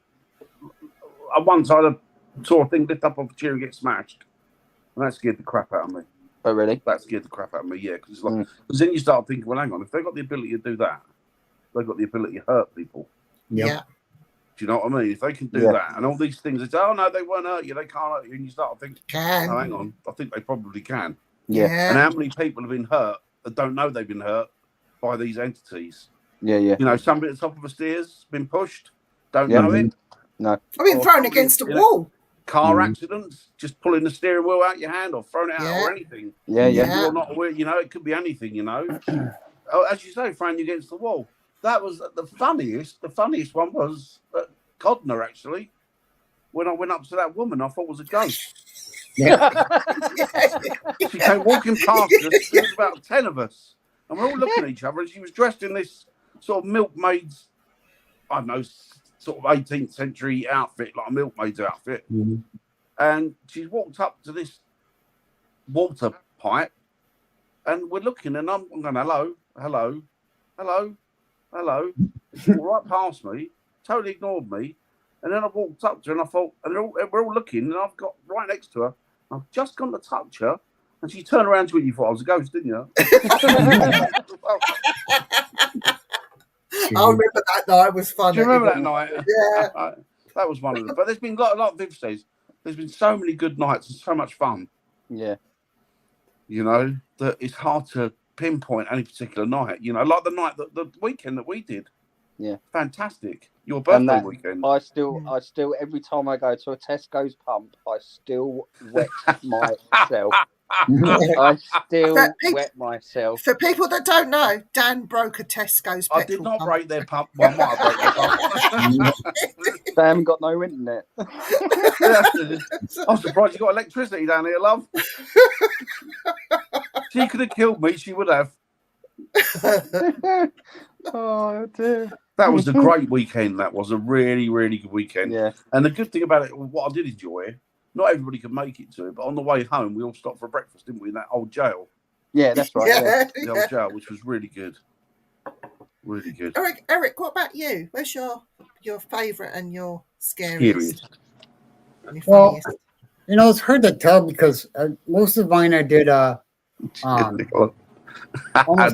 At one side, I saw a thing lift up off a chair and get smashed, and that scared the crap out of me. Oh, really? That scared the crap out of me. Yeah, because then you start thinking, well, hang on, if they've got the ability to do that, they've got the ability to hurt people. Yeah. Do you know what I mean? If they can do that, and all these things, they say, oh no, they won't hurt you, they can't hurt you, and you start thinking, oh, hang on, I think they probably can. Yeah. And how many people have been hurt that don't know they've been hurt by these entities? Yeah. Somebody at the top of the stairs been pushed, don't know it. No. I've been thrown against a wall. Car accidents, just pulling the steering wheel out your hand or throwing it out or anything. Yeah. You're not aware, it could be anything, As you say, throwing you against the wall. That was the funniest. The funniest one was at Codner, actually. When I went up to that woman, I thought it was a ghost. Yeah. She came walking past us. There was about 10 of us. And we're all looking at each other. And she was dressed in this sort of milkmaid's, I don't know, sort of 18th century outfit, like a milkmaid's outfit. Mm-hmm. And she walked up to this water pipe. And we're looking, and I'm going, hello. She walked right past me, totally ignored me. And then I walked up to her and I thought, and we're all looking, and I've got right next to her. I've just gone to touch her, and she turned around to me. You thought I was a ghost, didn't you? I remember that night was fun. Do you remember that night? Yeah. That was one of them. But there's been a lot of Viv says, there's been so many good nights and so much fun, Yeah. you know, that it's hard to pinpoint any particular night. You know, like the night, the weekend that we did. Yeah. Fantastic. Your And birthday that- weekend. I still, every time I go to a Tesco's pump, I still wet myself. I still But people- wet myself. For people that don't know, Dan broke a Tesco's I petrol did not pump. break their pump. Well, I might have broke their pump. They haven't got no internet. I'm surprised you got electricity down here, love. She could have killed me. She would have. Oh dear. That was a great weekend. That was a really, really good weekend. Yeah. And the good thing about it, what I did enjoy, not everybody could make it to it, but on the way home, we all stopped for breakfast, didn't we, in that old jail, Yeah, that's right. Yeah. the old jail, which was really good. Really good. Eric, what about you? Where's your favourite and your scariest? Scariest. And your Well, funniest? You know, it's hard to tell because most of mine I did almost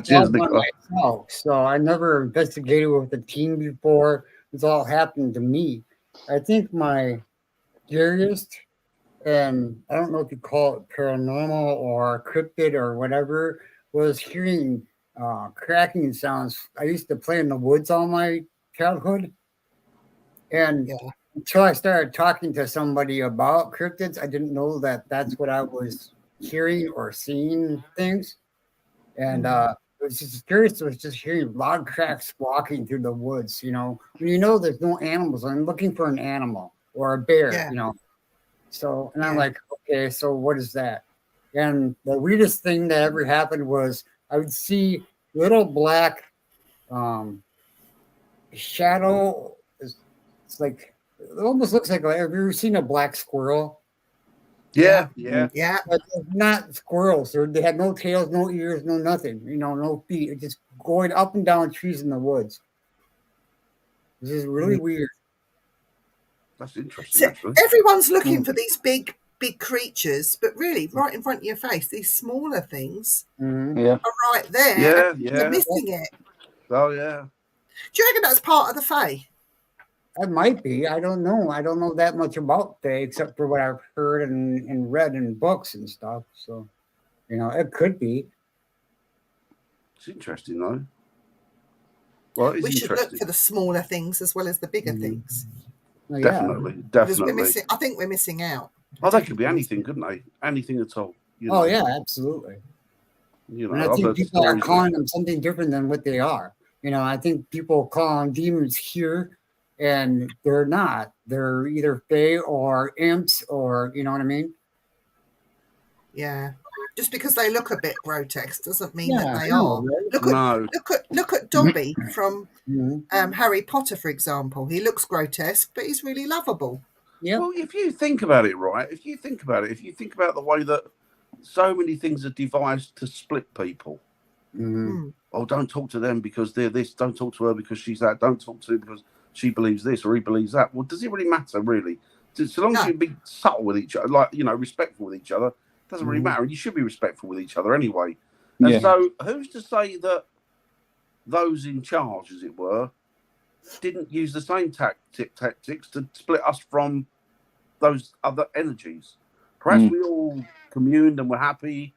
Cheers, all by Nicola. myself. So I never investigated with a team before. It's all happened to me. I think my scariest, and I don't know if you call it paranormal or cryptid or whatever, was hearing cracking sounds. I used to play in the woods all my childhood. And Yeah. until I started talking to somebody about cryptids, I didn't know that that's what I was hearing or seeing things. And it was just curious. It was just hearing loud cracks walking through the woods. You know, when you know there's no animals, I'm looking for an animal or a bear. Yeah. You know, so and I'm Yeah. like, okay, so what is that? And the weirdest thing that ever happened was I would see little black shadow. It's like it almost looks like. Have you ever seen a black squirrel? Yeah, yeah. Yeah. But they're not squirrels. They had no tails, no ears, no nothing. You know, no feet. It's just going up and down trees in the woods. This is really weird. That's interesting, So actually. everyone's looking for these big creatures, but really, right in front of your face, these smaller things Mhm. Yeah. are right there. Yeah, and yeah. You're missing it. Oh, yeah. Do you reckon that's part of the Fae? That might be. I don't know. I don't know that much about Fae except for what I've heard and read in books and stuff. So, you know, it could be. It's interesting, though. Well, it's We should interesting. look for the smaller things as well as the bigger Mhm. things. Well, yeah. Definitely, Because we're definitely. missing. I think we're missing out. Oh, they could be anything, couldn't they? Anything at all. You know, Oh, yeah, absolutely. You know, And I I've think heard people are stories of- calling them something different than what they are. You know, I think people call them demons here, and they're not. They're either fae or imps, or you know what I mean. Yeah. Just because they look a bit grotesque doesn't mean that they I know, are. right? Look at Dobby from Mhm. Harry Potter, for example. He looks grotesque, but he's really lovable. Yep. Well, if you think about it, right? If you think about the way that so many things are devised to split people. Mhm. Oh, don't talk to them because they're this. Don't talk to her because she's that. Don't talk to her because she believes this or he believes that. Well, does it really matter, really? So long as No. you be subtle with each other, like, you know, respectful with each other, it doesn't really Mhm. matter. And you should be respectful with each other anyway. And Yeah. so who's to say that those in charge, as it were, didn't use the same tactics to split us from those other energies? Perhaps we all communed and were happy,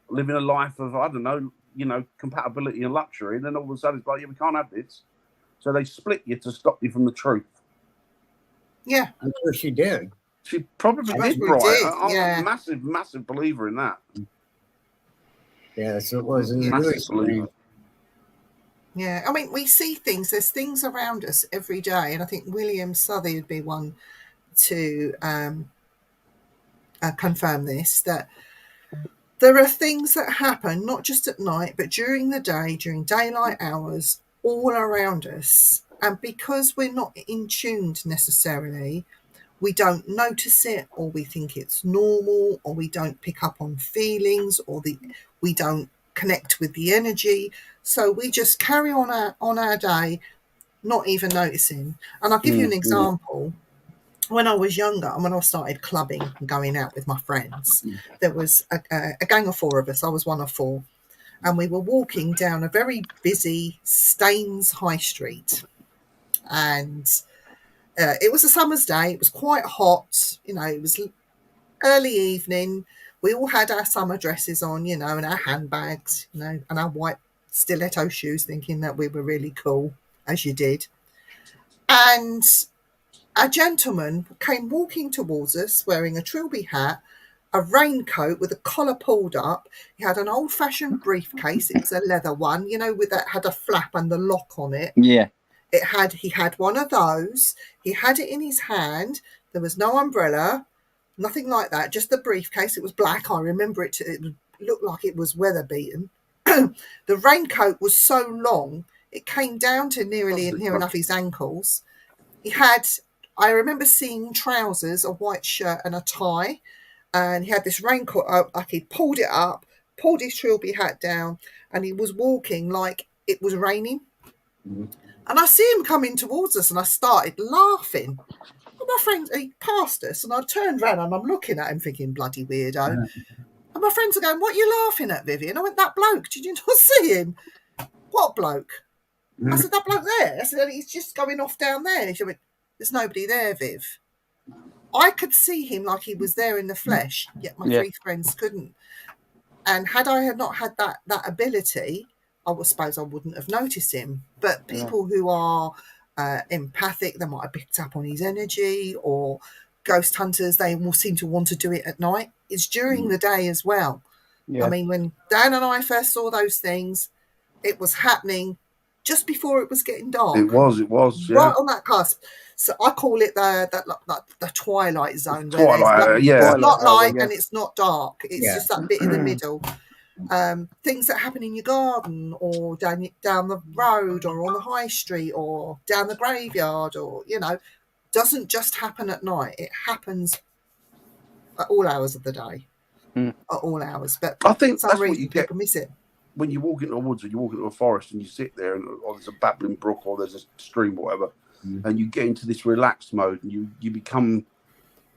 living a life of, I don't know, you know, compatibility and luxury. And then all of a sudden it's like, yeah, we can't have this. So they split you to stop you from the truth. Yeah. I'm sure she did. She probably She did, probably Brian. did, I'm yeah. a massive, massive believer in that. Yes, it was. It was Massive really believer. strange. Yeah, I mean, we see things. There's things around us every day, and I think William Southey would be one to confirm this. That there are things that happen not just at night, but during the day, during daylight hours, all around us. And because we're not in tuned necessarily, we don't notice it, or we think it's normal, or we don't pick up on feelings, or we don't connect with the energy. So we just carry on our day, not even noticing. And I'll give you an example. When I was younger and when I started clubbing and going out with my friends, there was a gang of four of us. I was one of four. and we were walking down a very busy Staines High Street, and it was a summer's day. It was quite hot, you know. It was early evening. We all had our summer dresses on, you know, and our handbags, you know, and our white stiletto shoes, thinking that we were really cool, as you did. And a gentleman came walking towards us wearing a trilby hat, a raincoat with a collar pulled up. He had an old-fashioned briefcase. It was a leather one, you know, with that had a flap and the lock on it. Yeah. He had one of those. He had it in his hand. There was no umbrella, nothing like that, just the briefcase. It was black. I remember it looked like it was weather beaten. The raincoat was so long, it came down to near enough his ankles. I remember seeing trousers, a white shirt and a tie, and he had this raincoat up, like he pulled it up, pulled his trilby hat down, and he was walking like it was raining. Mm-hmm. And I see him coming towards us, and I started laughing. And my friends, he passed us, and I turned around and I'm looking at him thinking, bloody weirdo. And my friends are going, what are you laughing at, Vivian? I went, that bloke, did you not see him? What bloke? I said, that bloke there. I said, he's just going off down there. She went, there's nobody there, Viv. I could see him like he was there in the flesh, yet my three friends couldn't. And had I not had that ability, I suppose I wouldn't have noticed him. But people who are empathic, they might have picked up on his energy, or ghost hunters, they will seem to want to do it at night. It's during the day as well. Yeah. I mean, when Dan and I first saw those things, it was happening just before it was getting dark. It was, right on that cusp. So I call it the twilight zone. Twilight, it's not light and it's not dark. It's just that bit in the middle. Things that happen in your garden, or down the road, or on the high street, or down the graveyard, or, you know, doesn't just happen at night. It happens at all hours of the day. At all hours. But I think that's what you get. People miss it. When you walk into the woods, or you walk into a forest, and you sit there, and or there's a babbling brook, or there's a stream, or whatever, and you get into this relaxed mode, and you become,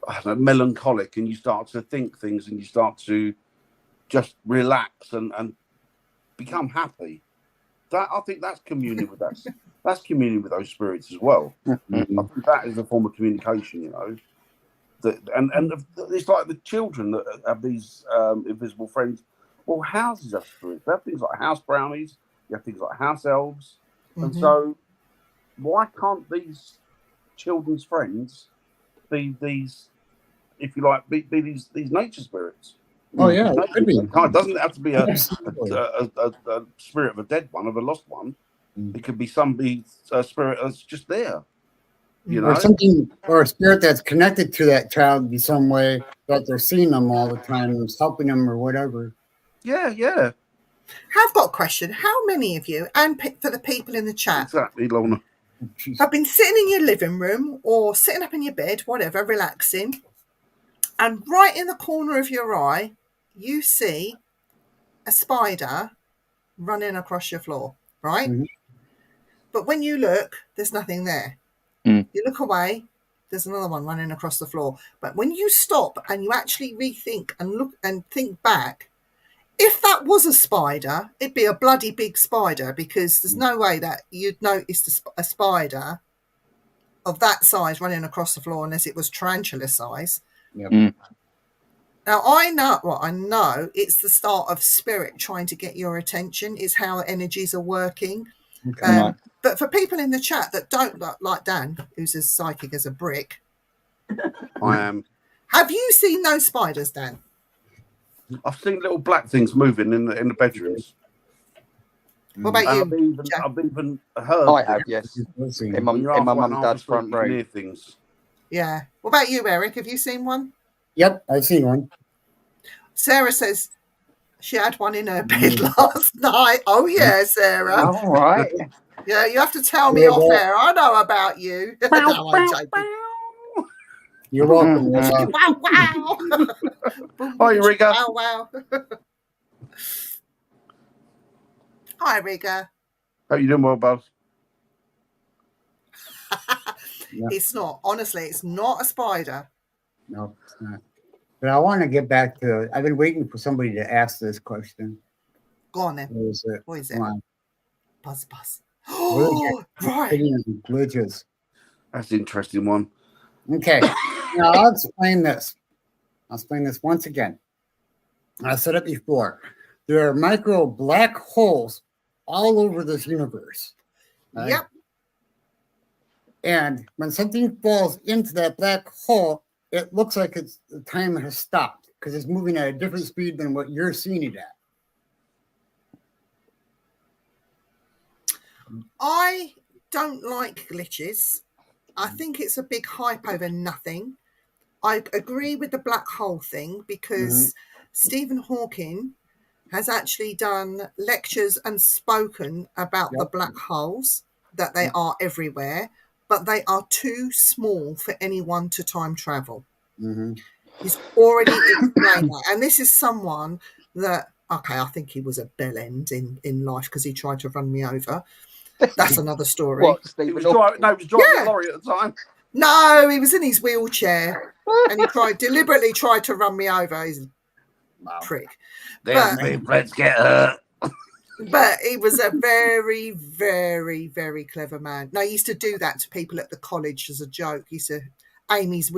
I don't know, melancholic, and you start to think things, and you start to just relax and become happy. That, I think that's communing with that. That's communing with those spirits as well. I think that is a form of communication, you know. And it's like the children that have these invisible friends. Well, houses have spirits. They have things like house brownies. You have things like house elves. And so why can't these children's friends be these, if you like, be these nature spirits? Oh, yeah, it could be. It doesn't have to be a spirit of a dead one, of a lost one. It could be a spirit that's just there. You know? Or a spirit that's connected to that child in some way, that they're seeing them all the time, and helping them or whatever. Yeah. I've got a question. How many of you, and for the people in the chat, exactly, Lorna, have been sitting in your living room or sitting up in your bed, whatever, relaxing, and right in the corner of your eye, you see a spider running across your floor, right? But when you look, there's nothing there. You look away, there's another one running across the floor. But when you stop and you actually rethink and look and think back, if that was a spider, it'd be a bloody big spider, because there's no way that you'd notice a spider of that size running across the floor unless it was tarantula size. Now, I know it's the start of spirit trying to get your attention. It's how energies are working. But for people in the chat that don't, like Dan, who's as psychic as a brick, I am. Have you seen those spiders, Dan? I've seen little black things moving in the bedrooms. What about you? I've even heard. I have, yes. In my mum and dad's front room. Near things. Yeah. What about you, Eric? Have you seen one? Yep, I've seen one. Sarah says she had one in her bed last night. Oh, yeah, Sarah. All right. Yeah, you have to tell me off air. I know about you. No, I'm joking. You're welcome. Wow, wow. Hi, Rigger. Wow, wow. Hi, Rigger. How you doing, well, Buzz? It's not. Honestly, it's not a spider. No, it's not. But I want to get back to, I've been waiting for somebody to ask this question. Go on then. What is it? What is it? Come on. Buzz. What is Oh, right. Opinions and glitches. That's an interesting one. Okay. Now I'll explain this. I'll explain this once again. I said it before. There are micro black holes all over this universe. right? Yep. And when something falls into that black hole, it looks like it's the time has stopped because it's moving at a different speed than what you're seeing it at. I don't like glitches. I think it's a big hype over nothing. I agree with the black hole thing because Stephen Hawking has actually done lectures and spoken about the black holes, that they are everywhere, but they are too small for anyone to time travel. He's already explained that. And this is someone that, okay, I think he was a bell end in life because he tried to run me over. That's another story. What, He Stephen was Hawking? driving, he was driving Yeah. a lorry at the time. No, he was in his wheelchair and he deliberately tried to run me over. He's a prick. There's But- me, let's get her. But he was a very, very, very clever man. Now, he used to do that to people at the college as a joke. He used to aim his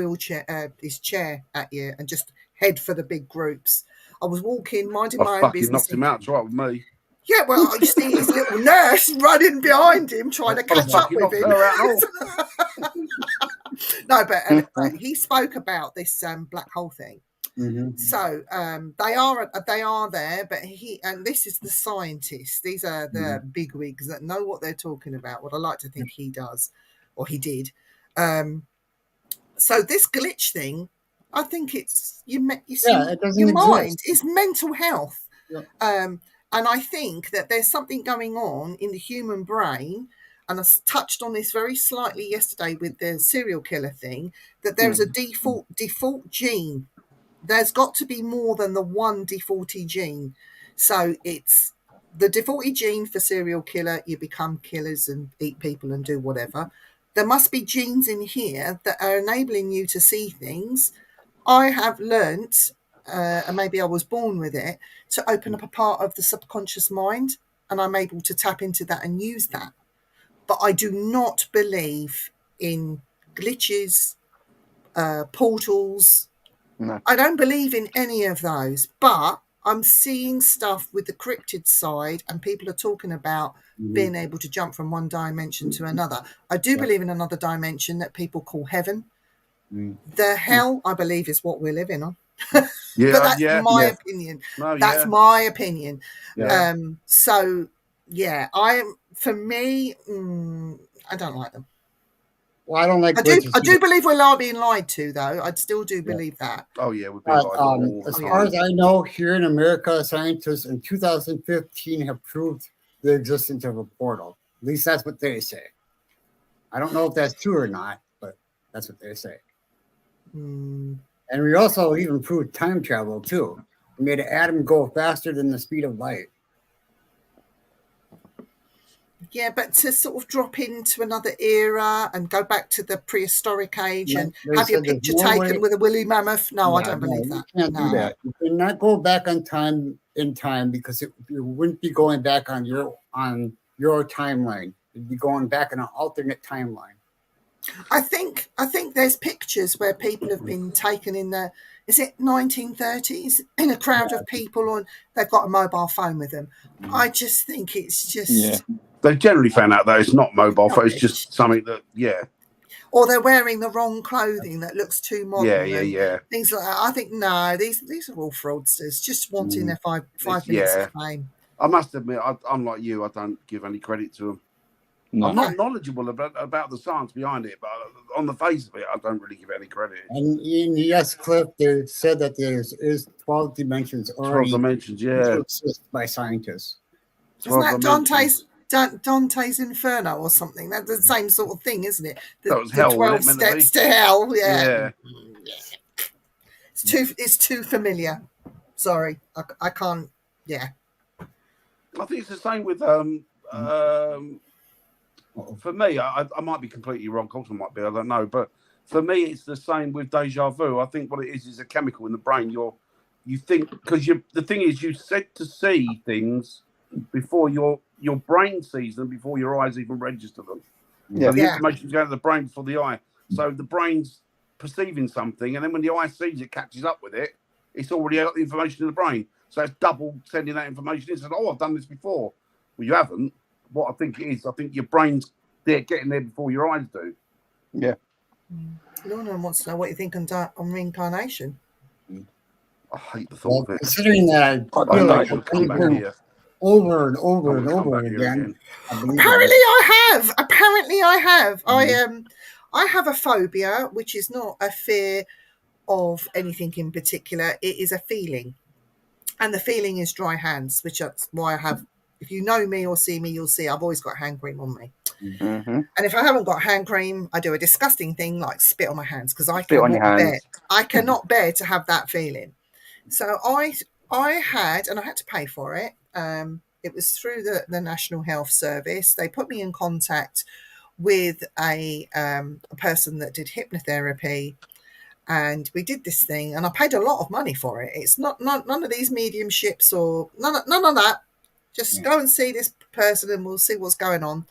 his chair at you and just head for the big groups. I was walking, minding my I own fucking business. knocked him out. It's right with me. Yeah, well, I used to see his little nurse running behind him, trying to I catch up fucking with knocked him. her out. No, but anyway, he spoke about this black hole thing. So they are there, but this is the scientists. These are the bigwigs that know what they're talking about. What I like to think he does, or he did. So this glitch thing, I think it's it doesn't your exist. mind. It's mental health. Yeah. And I think that there's something going on in the human brain, and I touched on this very slightly yesterday with the serial killer thing, that there is a default gene. There's got to be more than the one defaulty gene. So it's the defaulty gene for serial killer, you become killers and eat people and do whatever. There must be genes in here that are enabling you to see things. I have learnt, and maybe I was born with it, to open up a part of the subconscious mind, and I'm able to tap into that and use that. But I do not believe in glitches, portals. No. I don't believe in any of those, but I'm seeing stuff with the cryptid side, and people are talking about being able to jump from one dimension to another. I do believe in another dimension that people call heaven. The hell, I believe, is what we're living on. Yeah, But that's yeah. my opinion. No, That's yeah. my opinion. Yeah. So yeah, for me, I don't like them. Well, I don't like I do glitches. believe we're being lied to, though. I still do believe that. Oh, yeah. We've been But, like all the as time. far as I know, here in America, scientists in 2015 have proved the existence of a portal. At least that's what they say. I don't know if that's true or not, but that's what they say. And we also even proved time travel too. We made an atom go faster than the speed of light. Yeah, but to sort of drop into another era and go back to the prehistoric age Yeah, and they have your said there's picture no taken way- with a woolly mammoth, no, I Yeah, don't believe that. You can't No. do that. You cannot go back in time because you wouldn't be going back on your timeline. You'd be going back on an alternate timeline. I think there's pictures where people have been taken in the, is it 1930s, in a crowd of people, and they've got a mobile phone with them. I just think it's just, Yeah. They've generally found out that it's not mobile phone. It's just something that, or they're wearing the wrong clothing that looks too modern. and yeah. Things like that. I think no, these are all fraudsters, just wanting their five minutes Yeah. of fame. I must admit, I'm like you. I don't give any credit to them. No. I'm not knowledgeable about the science behind it, but on the face of it, I don't really give it any credit. And in yes, Cliff, they said that there is 12 dimensions 12 already dimensions, yeah. exist by scientists. Isn't that 12 dimensions. Dante's Inferno or something? That's the same sort of thing, isn't it? That was hell, 12 wasn't it, meant to steps to hell. Yeah. It's too familiar. Sorry, I can't. Yeah. I think it's the same with for me, I might be completely wrong. Colton might be, I don't know. But for me, it's the same with deja vu. I think what it is a chemical in the brain. You think, because the thing is, you said to see things before your brain sees them, before your eyes even register them. Yeah. So the Yeah. information's going to the brain before the eye. So the brain's perceiving something, and then when the eye sees it, catches up with it, it's already got the information in the brain. So it's double sending that information in. So, oh, I've done this before. Well, you haven't. What I think it is, I think your brain's there, getting there before your eyes do. Yeah. Lorna wants to know what you think on reincarnation. I hate the Well, thought of it. considering that I I feel don't like know. I've Come been back through here. over and over I and wanna come over back here again. I believe Apparently, that. I have. Apparently, I have. I have a phobia, which is not a fear of anything in particular. It is a feeling, and the feeling is dry hands, which is why I have. If you know me or see me, you'll see I've always got hand cream on me. Mm-hmm. And if I haven't got hand cream, I do a disgusting thing like spit on my hands because Spit on your hands. I cannot bear to have that feeling. So I had, and I had to pay for it. It was through the National Health Service. They put me in contact with a person that did hypnotherapy, and we did this thing, and I paid a lot of money for it. It's not none of these mediumships or none of that. Just go and see this person, and we'll see what's going on.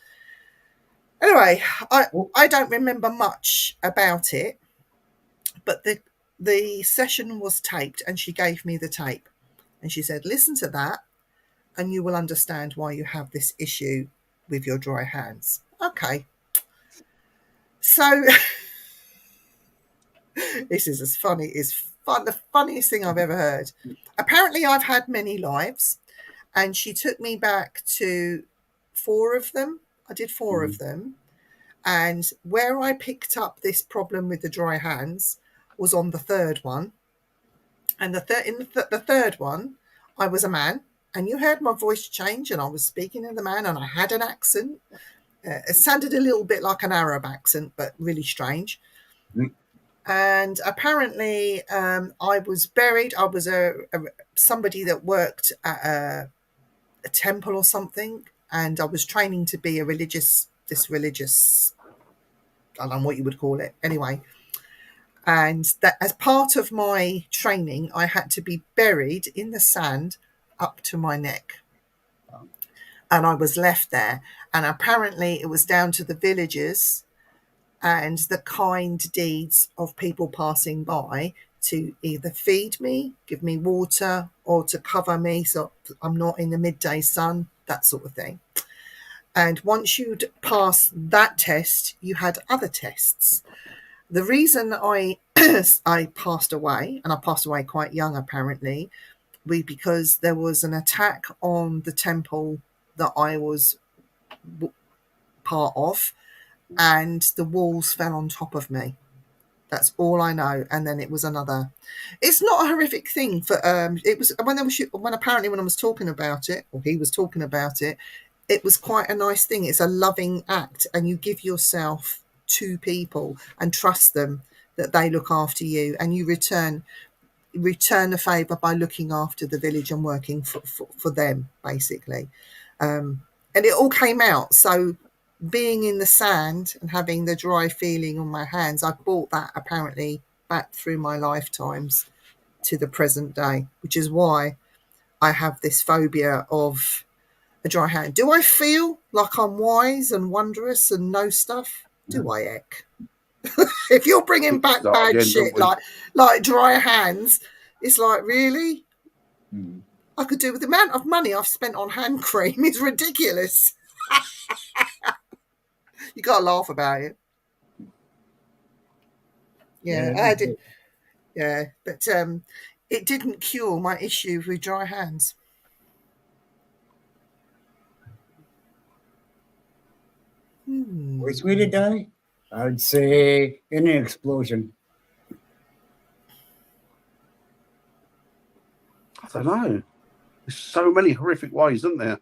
Anyway, I don't remember much about it, but the session was taped, and she gave me the tape, and she said, "Listen to that, and you will understand why you have this issue with your dry hands." Okay. So this is as funny the funniest thing I've ever heard. Apparently, I've had many lives, and she took me back to 4 of them. I did 4 of them, and where I picked up this problem with the dry hands was on the 3rd one. And the third one, I was a man, and you heard my voice change, and I was speaking to the man, and I had an accent. It sounded a little bit like an Arab accent, but really strange. And apparently, I was buried. I was somebody that worked at a temple or something, and I was training to be religious, I don't know what you would call it. Anyway, and that as part of my training, I had to be buried in the sand up to my neck. And I was left there. And apparently it was down to the villagers and the kind deeds of people passing by to either feed me, give me water, or to cover me so I'm not in the midday sun, that sort of thing. And once you'd passed that test, you had other tests. The reason I passed away, and I passed away quite young apparently, because there was an attack on the temple that I was part of, and the walls fell on top of me. That's all I know. And then it was another. It's not a horrific thing for. It was when I was talking about it, or he was talking about it. It was quite a nice thing. It's a loving act, and you give yourself to people and trust them that they look after you, and you return the favour by looking after the village and working for them, basically. And it all came out. So being in the sand and having the dry feeling on my hands, I brought that apparently back through my lifetimes to the present day, which is why I have this phobia of a dry hand. Do I feel like I'm wise and wondrous and know stuff? Do I, Eck? If you're bringing back bad shit like dry hands, it's like, really? I could do with the amount of money I've spent on hand cream is ridiculous. You got to laugh about it. Yeah, I did. Yeah, but it didn't cure my issue with dry hands. Worst way to die? I'd say in an explosion. I don't know. There's so many horrific ways, isn't there?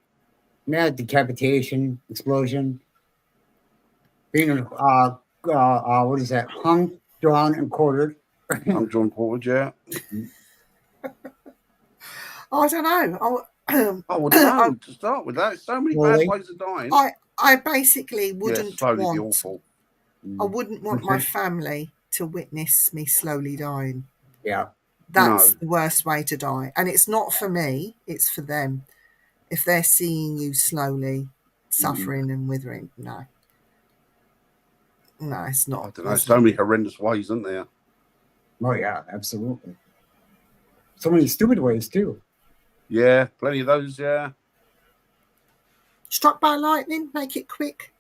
Yeah, decapitation, explosion. Being what is that? Hung, drawn, and quartered. I'm John Porter, yeah. I don't know. I would know to start with that. So many bad ways of dying. I basically wouldn't slowly be awful. I wouldn't want my family to witness me slowly dying. Yeah. That's the worst way to die. And it's not for me, it's for them. if they're seeing you slowly suffering and withering, no, it's I not. don't know. So many horrendous ways, isn't there? Oh yeah, absolutely. So many stupid ways too. Yeah, plenty of those. Yeah. Struck by lightning, make it quick.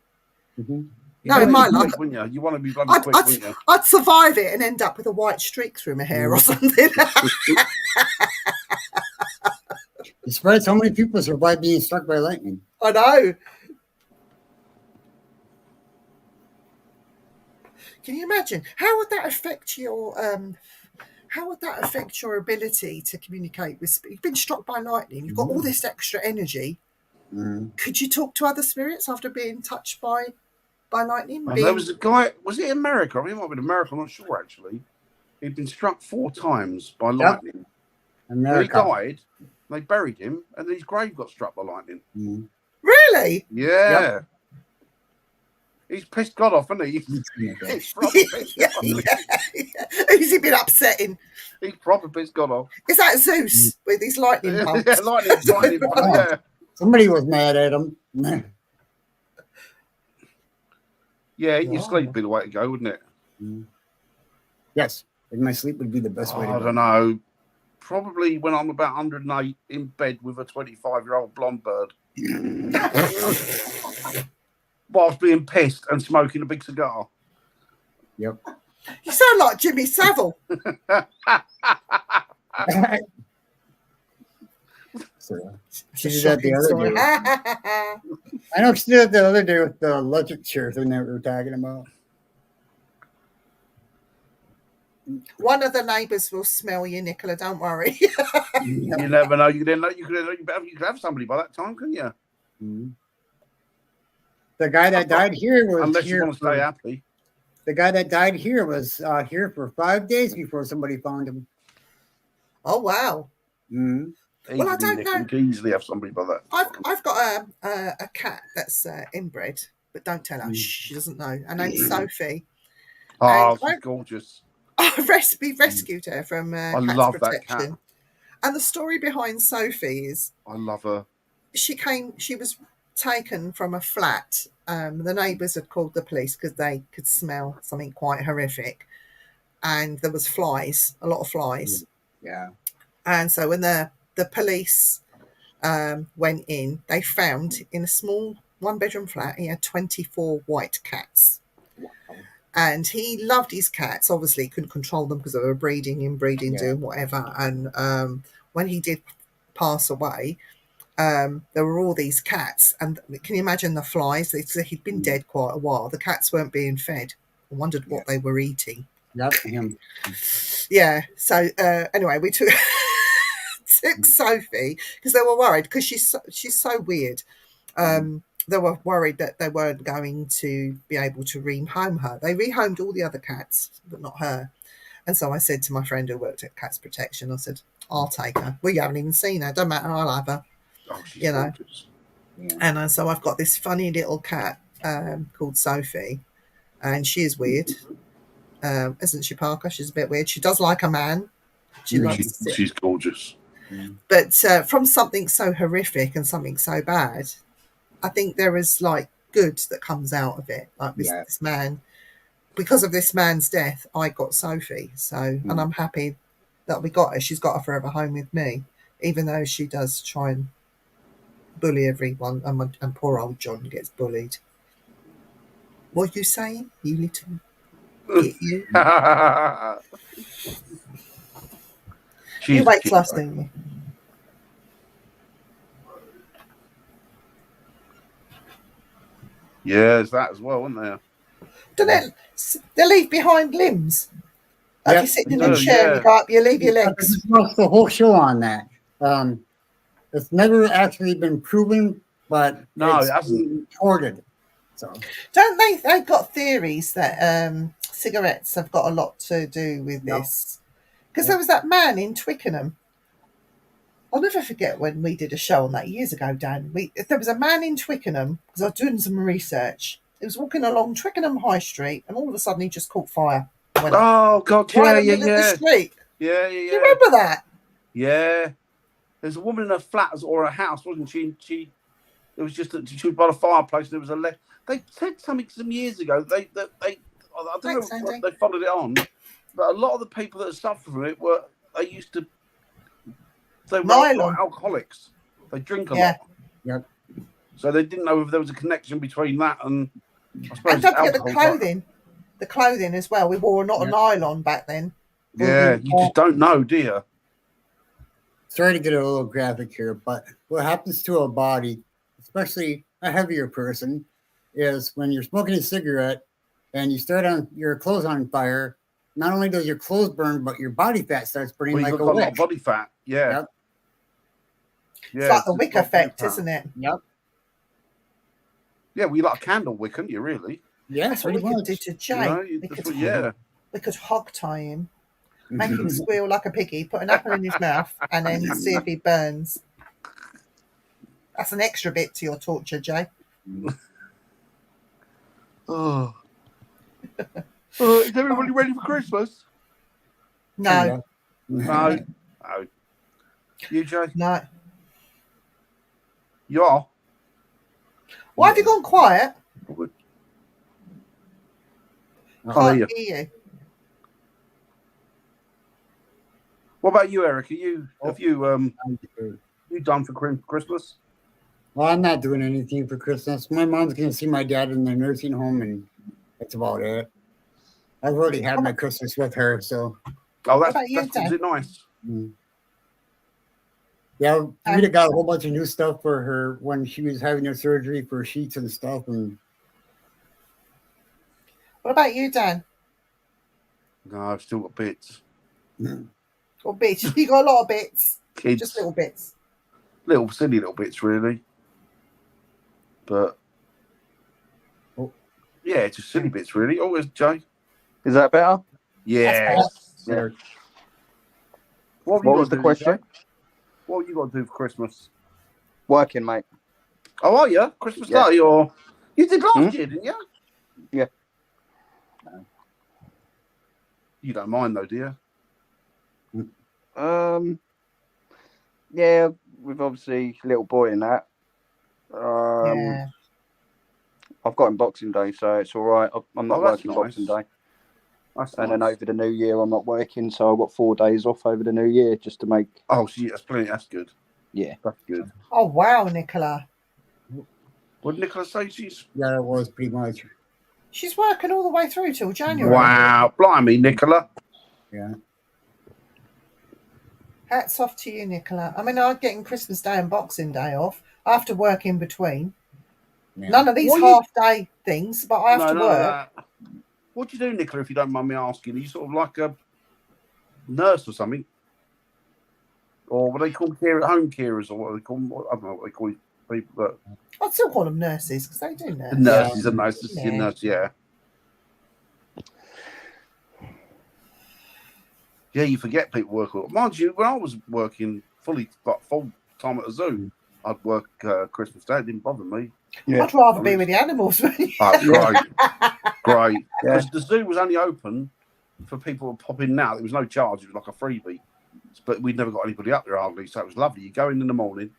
Mm-hmm. No, You in my want to be life, quick, wouldn't you? You want to be bloody I'd, quick, wouldn't you? I'd survive it and end up with a white streak through my hair or something. Despite so many people survive being struck by lightning. I know. Can you imagine? How would that affect your ability to communicate with you've been struck by lightning, you've got all this extra energy. Mm-hmm. Could you talk to other spirits after being touched by lightning? And there was a guy, was it America? I mean, it might have been America, I'm not sure actually. He'd been struck 4 times by lightning. When he America. died, they buried him, and his grave got struck by lightning. Mm-hmm. Really? Yeah. Yep. He's pissed God off, isn't he? He's proper pissed Yeah, God off. Who's he been upsetting? He's proper pissed God off. Is that Zeus with his lightning Yeah, bolts? lightning, yeah. Somebody was mad at him. Yeah, eat your Wow. sleep would be the way to go, wouldn't it? Yes, in my sleep would be the best way to I go. don't know. Probably when I'm about 108 in bed with a 25-year-old blonde bird. Whilst being pissed and smoking a big cigar. Yep. You sound like Jimmy Savile. So, It's a She did that the shocking other story. I know she did it the other day with the electric chairs when they were talking about. One of the neighbours will smell you, Nicola. Don't worry. You never know. You could have somebody by that time, couldn't you? Mhm. The guy that died here was Unless you here want to stay happy. the guy that died here was here for 5 days before somebody found him. Oh wow. Mm-hmm. Well, I don't know. You could easily have somebody by that. I've got a cat that's inbred, but don't tell her. She doesn't know. Her name's Sophie. Oh, And she's gorgeous. We rescued her from Cats love that Protection. cat. And the story behind Sophie is I love her. she was taken from a flat. The neighbours had called the police because they could smell something quite horrific. And there was flies, a lot of flies. Yeah. And so when the police went in, they found in a small 1-bedroom flat, he had 24 white cats. And he loved his cats. Obviously, he couldn't control them because they were breeding, inbreeding, doing whatever. And when he did pass away, there were all these cats. And can you imagine the flies? He'd been dead quite a while. The cats weren't being fed. I wondered what they were eating. Yep. Him. Yeah. So anyway, we took Sophie because they were worried because she's so weird. They were worried that they weren't going to be able to rehome her. They rehomed all the other cats, but not her. And so I said to my friend who worked at Cats Protection, I said, I'll take her. Well, you haven't even seen her. Don't matter. I'll have her. Oh, she's You know. gorgeous. Yeah. And so I've got this funny little cat called Sophie, and she is weird. Isn't she, Parker? She's a bit weird. She does like a man. She likes to sit. She's gorgeous. But from something so horrific and something so bad, I think there is like good that comes out of it. Like this man, because of this man's death, I got Sophie. So, and I'm happy that we got her. She's got a forever home with me, even though she does try and bully everyone. And poor old John gets bullied. What are you saying, you little? You She's wait cute, till us, though. don't you? Yeah, there's that as well, isn't there? Don't they leave behind limbs? Like Yeah, you're sitting in they a do, chair, yeah. you go up, you leave your legs. Just watched the whole show on that. It's never actually been proven, but No, it's it hasn't. been reported. So Don't they? They've got theories that cigarettes have got a lot to do with this. Because there was that man in Twickenham. I'll never forget when we did a show on that years ago, Dan. There was a man in Twickenham, because I was doing some research. He was walking along Twickenham High Street, and all of a sudden he just caught fire. Went up Oh God, right yeah, in the middle of the street. yeah, Do you remember that? yeah. There's a woman in her flat or her house, wasn't she? It was just that she was by the fireplace. And there was a left. They said something some years ago. I don't Thanks, know Andy. what they followed it on, but a lot of the people that suffered from it were they were Nylon. like alcoholics. They drink a Yeah. lot. Yep. So they didn't know if there was a connection between that and I suppose And don't forget the alcohol. clothing. The clothing as well. We wore a lot of nylon back then. Yeah, you just don't know, do you? Sorry to get a little graphic here, but what happens to a body, especially a heavier person, is when you're smoking a cigarette and you start on your clothes on fire, not only does your clothes burn, but your body fat starts burning Well, like you've a got a lot wick. of body fat. Yeah. Yep. It's like the wick effect, isn't it? Yep. Yeah, well, you like a candle wick, couldn't you, really? Yeah, That's what pretty we could much. do to Jay. You know, we, that's could, what, yeah. we could hog tie him, make him squeal like a piggy, put an apple in his mouth, and then see if he burns. That's an extra bit to your torture, Jay. Oh. Is everybody ready for Christmas? No, No. No. You, Jay? no. You are? Why have you gone quiet? Oh, Can't yeah. hear you. What about you, Eric? Have you done for Christmas? Well, I'm not doing anything for Christmas. My mom's going to see my dad in the nursing home, and that's about it. I've already had my Christmas with her, so. Oh, about that's you, Dan? is it nice? Yeah, Rita got a whole bunch of new stuff for her when she was having her surgery for sheets and stuff. And What about you, Dan? No, I've still got bits. Or bits? You got a lot of bits. Kids, Just little bits. little silly little bits, really. But yeah, just silly bits, really. Always, Jay. Is that better? Yeah. yeah. What What was the question? What have you got to do for Christmas? Working, mate. Oh, are you? Christmas Yeah. Day, or you did last year, didn't you? Yeah. You don't mind though, do you? Yeah, with obviously little boy in that. Yeah. I've got him Boxing Day, so it's all right. I'm not Oh, that's working nice. Boxing Day, That's and then nice. over the New Year I'm not working, so I've got 4 days off over the New Year just to make. Oh, so that's brilliant. That's good. Yeah. That's good. Oh, wow, Nicola. What did Nicola say? She's Yeah, it was pretty much. She's working all the way through till January. wow, blimey, Nicola. Yeah. Hats off to you, Nicola. I mean, I'm getting Christmas Day and Boxing Day off. I have to work in between. Yeah. None of these What are you- half-day things, but I have to none of work. that. What do you do, Nicola? If you don't mind me asking, are you sort of like a nurse or something, or what they call home carers, or what they call? I don't know what they call people that I'd still call them nurses because they do nurse. nurses and nurses. Yeah. Nurse, yeah. Yeah, you forget people work. Mind you, when I was working full time at a zoo, I'd work Christmas Day. It didn't bother me. Yeah. I'd rather be with the animals. Oh, great, great. Yeah. Because the zoo was only open for people to pop in now. There was no charge. It was like a freebie. But we'd never got anybody up there hardly, so it was lovely. You go in the morning,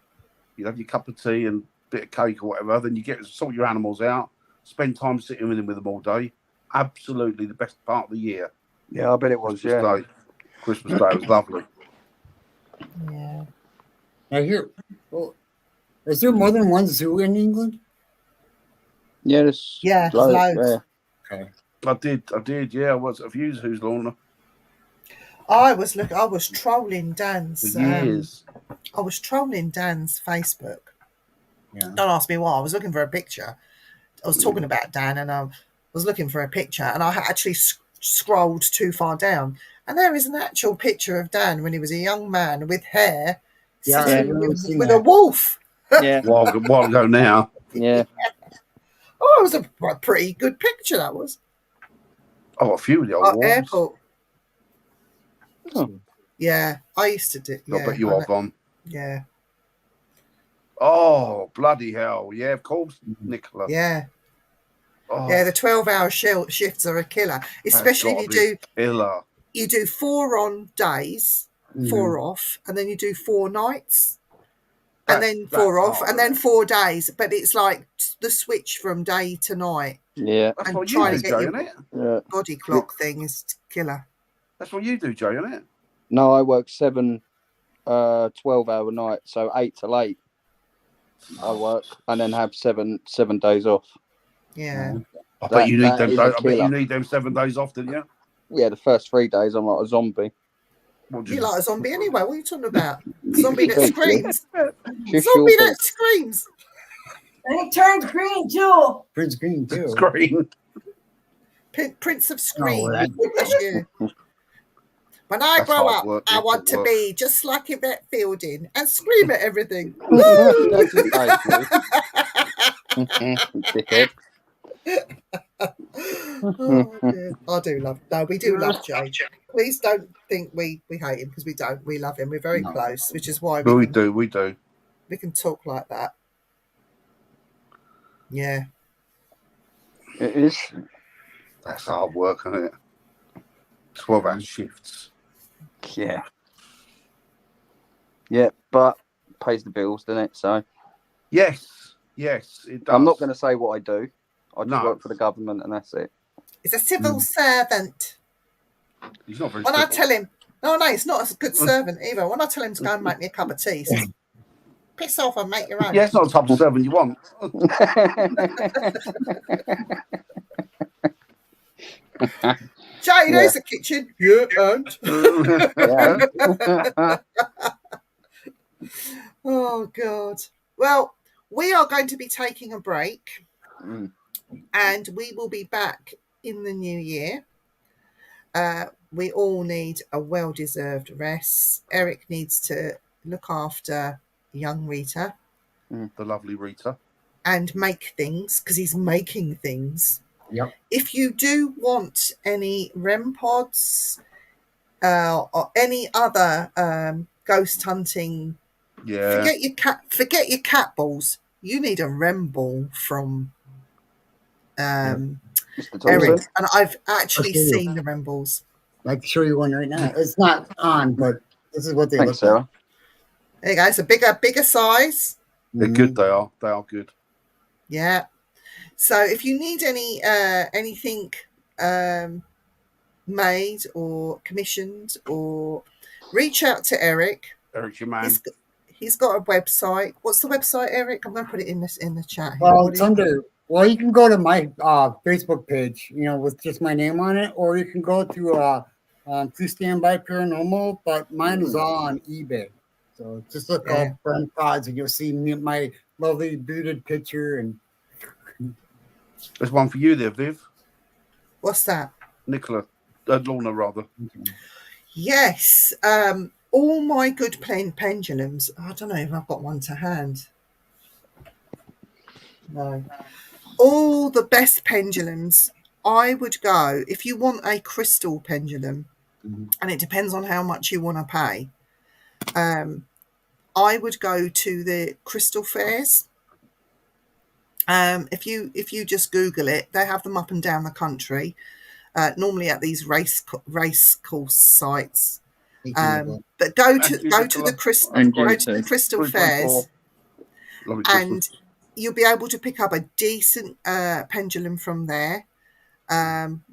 you'd have your cup of tea and bit of cake or whatever. Then you get to sort your animals out, spend time sitting with them all day. Absolutely the best part of the year. Yeah, I bet it was. Christmas Yeah. Day. Christmas Day was lovely. Yeah. Now here, well, is there more than one zoo in England? Yeah, there's Yeah, there's loads. Okay. I did. Yeah, I was at a few zoos, Lorna, I was trolling Dan's. for years. I was trolling Dan's Facebook. Yeah. Don't ask me why. I was looking for a picture. I was talking about Dan, and I was looking for a picture, and I actually scrolled too far down, and there is an actual picture of Dan when he was a young man with hair, Yeah, sitting I've never seen with that. a wolf. Yeah. A while ago now. Yeah. Oh, it was a pretty good picture. That was Oh, a few of the old ones. airport. Oh. Yeah, I used to do. I Yeah, bet you I are, know- Von. Yeah, Oh, bloody hell. Yeah, of course, Nicola. yeah, Oh, yeah. The 12-hour shifts are a killer, especially if gotta killer. you do 4 on days, 4 off, and then you do 4 nights. and then That's 4 off, hard, and then isn't it? 4 days. But it's like the switch from day to night. Yeah. That's and what try you to do, get Joe, your- isn't it? Yeah. Body clock thing is killer. That's what you do, Joe, isn't it? No, I work 12-hour nights, so 8 till 8. I work and then have seven days off. Yeah. I That- bet you need that them. is a I bet killer. you need them 7 days off, didn't you? Yeah, the first 3 days I'm like a zombie. What do You're you like a zombie anyway. What are you talking about? Zombie that screams. Just Zombie your that screams. And it turns green too. Prince Green too. screen? Prince of Scream. that- That's you. When I That's grow hard up, work, I that's want to hard be just like Yvette Fielding and scream at everything. That's a dickhead. Oh, dear. I do love. No, we do love Joe. Please don't think we hate him, because we don't. We love him. We're very No. close, which is why We we can, do, we do. we can talk like that. Yeah. It is. That's hard work, isn't it? 12-hour shifts. Yeah. Yeah, but pays the bills, doesn't it? So Yes, yes, it does. I'm not going to say what I do. I just No. work for the government, and that's it. He's a civil servant. He's not very When I civil. tell him, no, he's not a good servant either. When I tell him to go and make me a cup of tea, he says, piss off and make your own. Yeah, it's not the type of servant you want. Jay knows the kitchen. Yeah, and. Oh, God. Well, we are going to be taking a break, Mm. and we will be back in the new year. We all need a well-deserved rest. Eric needs to look after young Rita The lovely Rita. and make things, because he's making things. Yep. If you do want any REM pods or any other ghost hunting, Yeah. forget your cat balls. You need a REM ball from Mr. Eric, Thompson. and I've actually Okay. seen the REM balls. I can show you one right now. It's not on, but this is what they Thanks, look Sarah. There you go. It's a bigger size. They're like. good, they are. They are good. Yeah. So if you need anything made or commissioned, or reach out to Eric. Eric's your man. He's got a website. What's the website, Eric? I'm going to put it in the chat. Here. Well, What it's is it? under. Well, you can go to my Facebook page, with just my name on it, or you can go to Please Stand By Paranormal, but mine is all on eBay. So just look Yeah. up Burn Pods and you'll see my lovely bearded picture. And There's one for you there, Viv. What's that? Nicola. Lorna, rather. Yes. All my good pendulums. I don't know if I've got one to hand. No. All the best pendulums, I would go, if you want a crystal pendulum, Mhm. and it depends on how much you want to pay, I would go to the crystal fairs. If you just Google it, they have them up and down the country, normally at these race course sites. But go to the crystal And go to the GT. crystal 3.4. fairs, Lovely and Christmas. you'll be able to pick up a decent pendulum from there,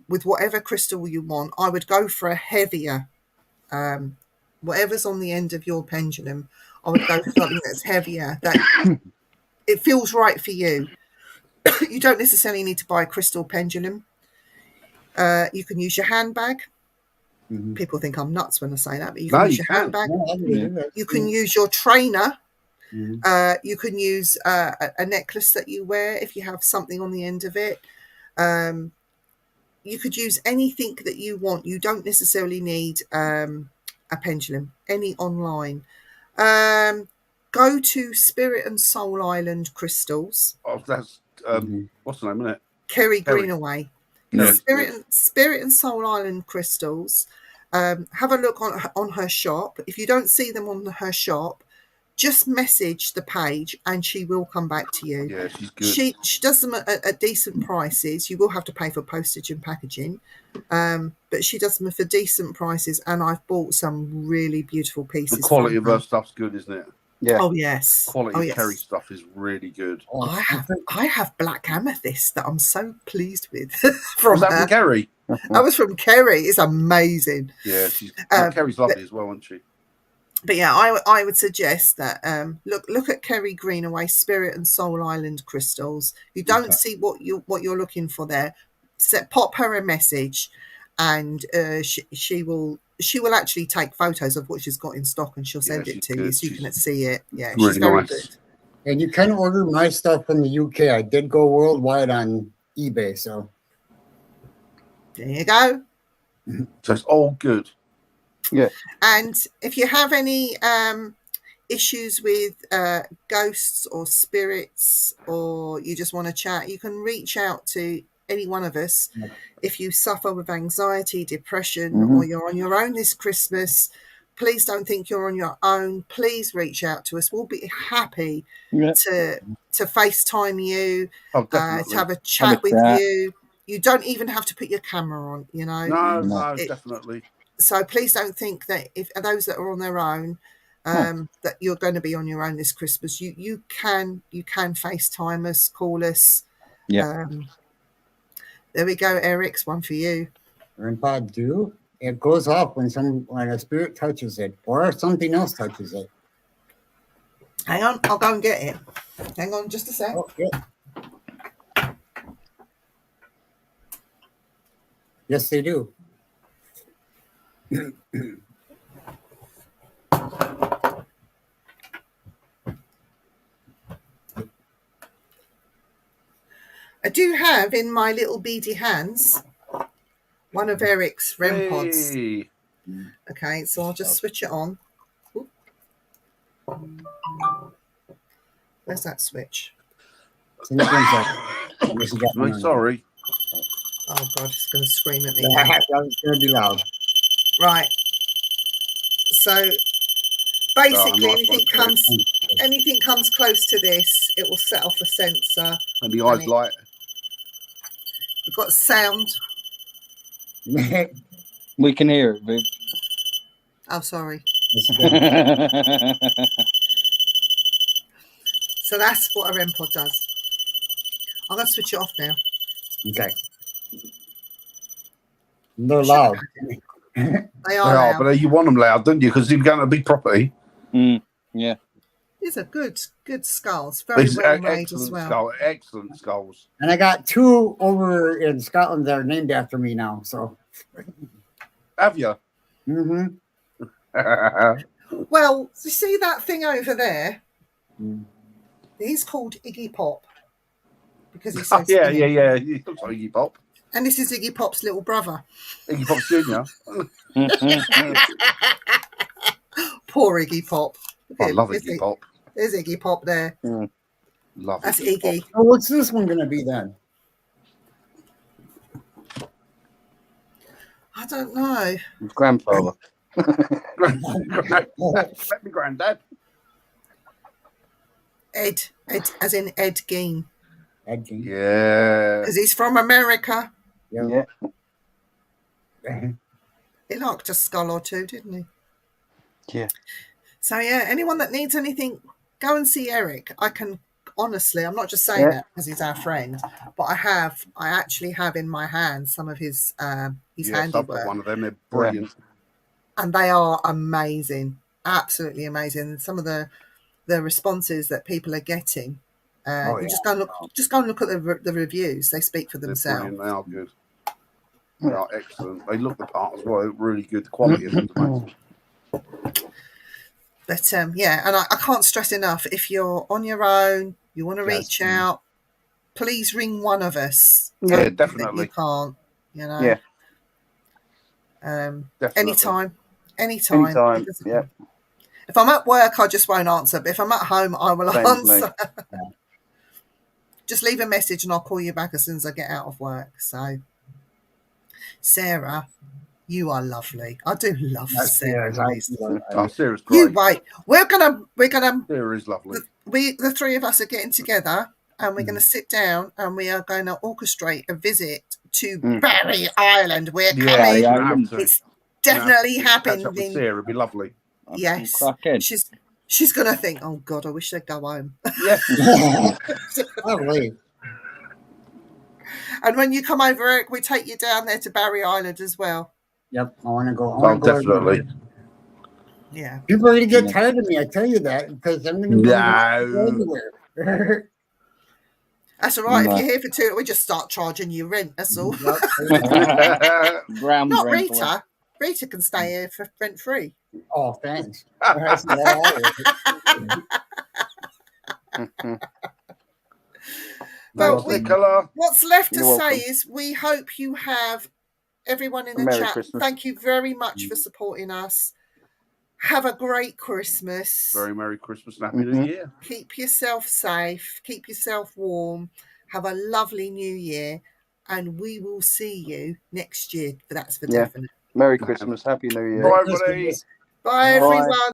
with whatever crystal you want. I would go for a heavier, whatever's on the end of your pendulum. I would go for something that's heavier, that it feels right for you. You don't necessarily need to buy a crystal pendulum. You can use your handbag. Mhm. People think I'm nuts when I say that, but you No, can use you your can. handbag. No, I believe it. You can use your trainer. Mhm. You can use a necklace that you wear if you have something on the end of it. You could use anything that you want. You don't necessarily need a pendulum. Any online. Go to Spirit and Soul Island Crystals. Oh, that's Mhm. what's the name, isn't it? Kerry Kerry. Greenaway. Yeah. Spirit and Soul Island Crystals. Have a look on her shop. If you don't see them on her shop, just message the page and she will come back to you. Yeah, she's good. She does them at decent prices. You will have to pay for postage and packaging, but she does them for decent prices. And I've bought some really beautiful pieces. The quality from of her her. stuff's good, isn't it? Yeah. Oh yes. Quality Oh of yes. Kerry stuff is really good. Oh, I have black amethyst that I'm so pleased with Was from that her. from Kerry? That was from Kerry. It's amazing. Yeah, she's Um, Kerry's lovely as well, isn't she? But yeah, I would suggest that look at Kerry Greenaway Spirit and Soul Island crystals. You don't Okay. see what you're looking for there. Pop her a message, and she will actually take photos of what she's got in stock, and she'll send Yeah, it she's to you good. so you She's can see it. Yeah, really she's very nice. good. And you can order my stuff from the UK. I did go worldwide on eBay, so There you go. So it's all good. And if you have any issues with ghosts or spirits, or you just want to chat, you can reach out to any one of us. Yeah. If you suffer with anxiety, depression, Mhm. or you're on your own this Christmas, please don't think you're on your own. Please reach out to us. We'll be happy Yeah. to FaceTime you, Oh, to definitely. have a chat with chat. you. You don't even have to put your camera on, you know. No, It- definitely. So please don't think that if those that are on their own, that you're going to be on your own this Christmas. You can FaceTime us, call us. Yeah. There we go, Eric's one for you. Grandpa do. It goes off when a spirit touches it or something else touches it. Hang on, I'll go and get it. Hang on just a sec. Oh, yeah. Yes, they do. I do have in my little beady hands one of Eric's REM pods. Hey. Okay, so I'll just switch it on. Oop. Where's that switch? It's in the inside. Unless you got one on. Sorry. Oh God, it's going to scream at me. That was going to be loud. Right. So basically, nice one, anything comes close to this, it will set off a sensor. And the eyes light. You've got sound. We can hear it, Viv. Oh, sorry. It's So that's what a REM pod does. I'm going to switch it off now. okay. They're loud. They are They are, loud. but you want them loud, don't you? Because you're going to big property. Yeah. These are good skulls. Very These well are made excellent as well. skulls. Excellent skulls. And I got two over in Scotland that are named after me now. So, Have you? Well, you see that thing over there? Mm. He's called Iggy Pop because he's so yeah. skinny. He looks like Iggy Pop. And this is Iggy Pop's little brother. Iggy Pop Jr. Poor Iggy Pop. Look at I him. love There's Iggy Pop. There's Iggy Pop there. Love That's Iggy Pop. Iggy. so what's this one going to be then? I don't know. His grandfather. Let me granddad. Ed, as in Ed Gein, Edgy. Yeah. because he's from America. Yeah. He liked a skull or two, didn't he? Yeah. So yeah, anyone that needs anything, go and see Eric. I can honestly, I'm not just saying Yeah. that because he's our friend, but I actually have in my hands some of his Yes, I've got handiwork, one of them. They're brilliant. and they are amazing, absolutely amazing. And some of the responses that people are getting, Oh, you yeah. just go and look at the reviews. They speak for They're themselves. brilliant. They are good. They are excellent. They look the part as well. Really good. The quality of them. Amazing. But yeah, and I can't stress enough, if you're on your own, you want to Yes. reach out, please ring one of us. Yeah, Don't think that definitely. You can't, you know. Yeah. Definitely. Anytime. Anytime, It doesn't- yeah. If I'm at work, I just won't answer. But if I'm at home, I will Same as me. answer. Just leave a message and I'll call you back as soon as I get out of work. So, Sarah, you are lovely. I do love Sarah. Oh, Sarah's You great. wait. We're gonna Sarah is lovely. the three of us are getting together and we're going to sit down and we are going to orchestrate a visit to Barry Island. We're Yeah, coming. you have to. It's definitely Catch up happening. with Sarah. It'd be lovely. Yes, Crackhead. she's She's going to think, oh, God, I wish they'd go home. Yeah. Probably. And when you come over, Eric, we take you down there to Barry Island as well. Yep. I want to go. I Oh, wanna go definitely. Yeah. People are going to get Yeah. tired of me. I tell you that because I'm going to go No. everywhere. That's all right. No. If you're here for 2, we just start charging you rent. That's all. Ground Not rent. Rita. Rita can stay here for rent free. Oh, thanks. That's all right. Well, Thanks, Nicola. What's left to You're say welcome. is we hope you have everyone in the Merry chat. Christmas. Thank you very much for supporting us. Have a great Christmas. Very Merry Christmas and Happy New Year. Keep yourself safe. Keep yourself warm. Have a lovely new year. And we will see you next year. But that's for Yeah. definite. Merry Christmas. Happy New Year. Bye, everybody. Bye, Bye. everyone.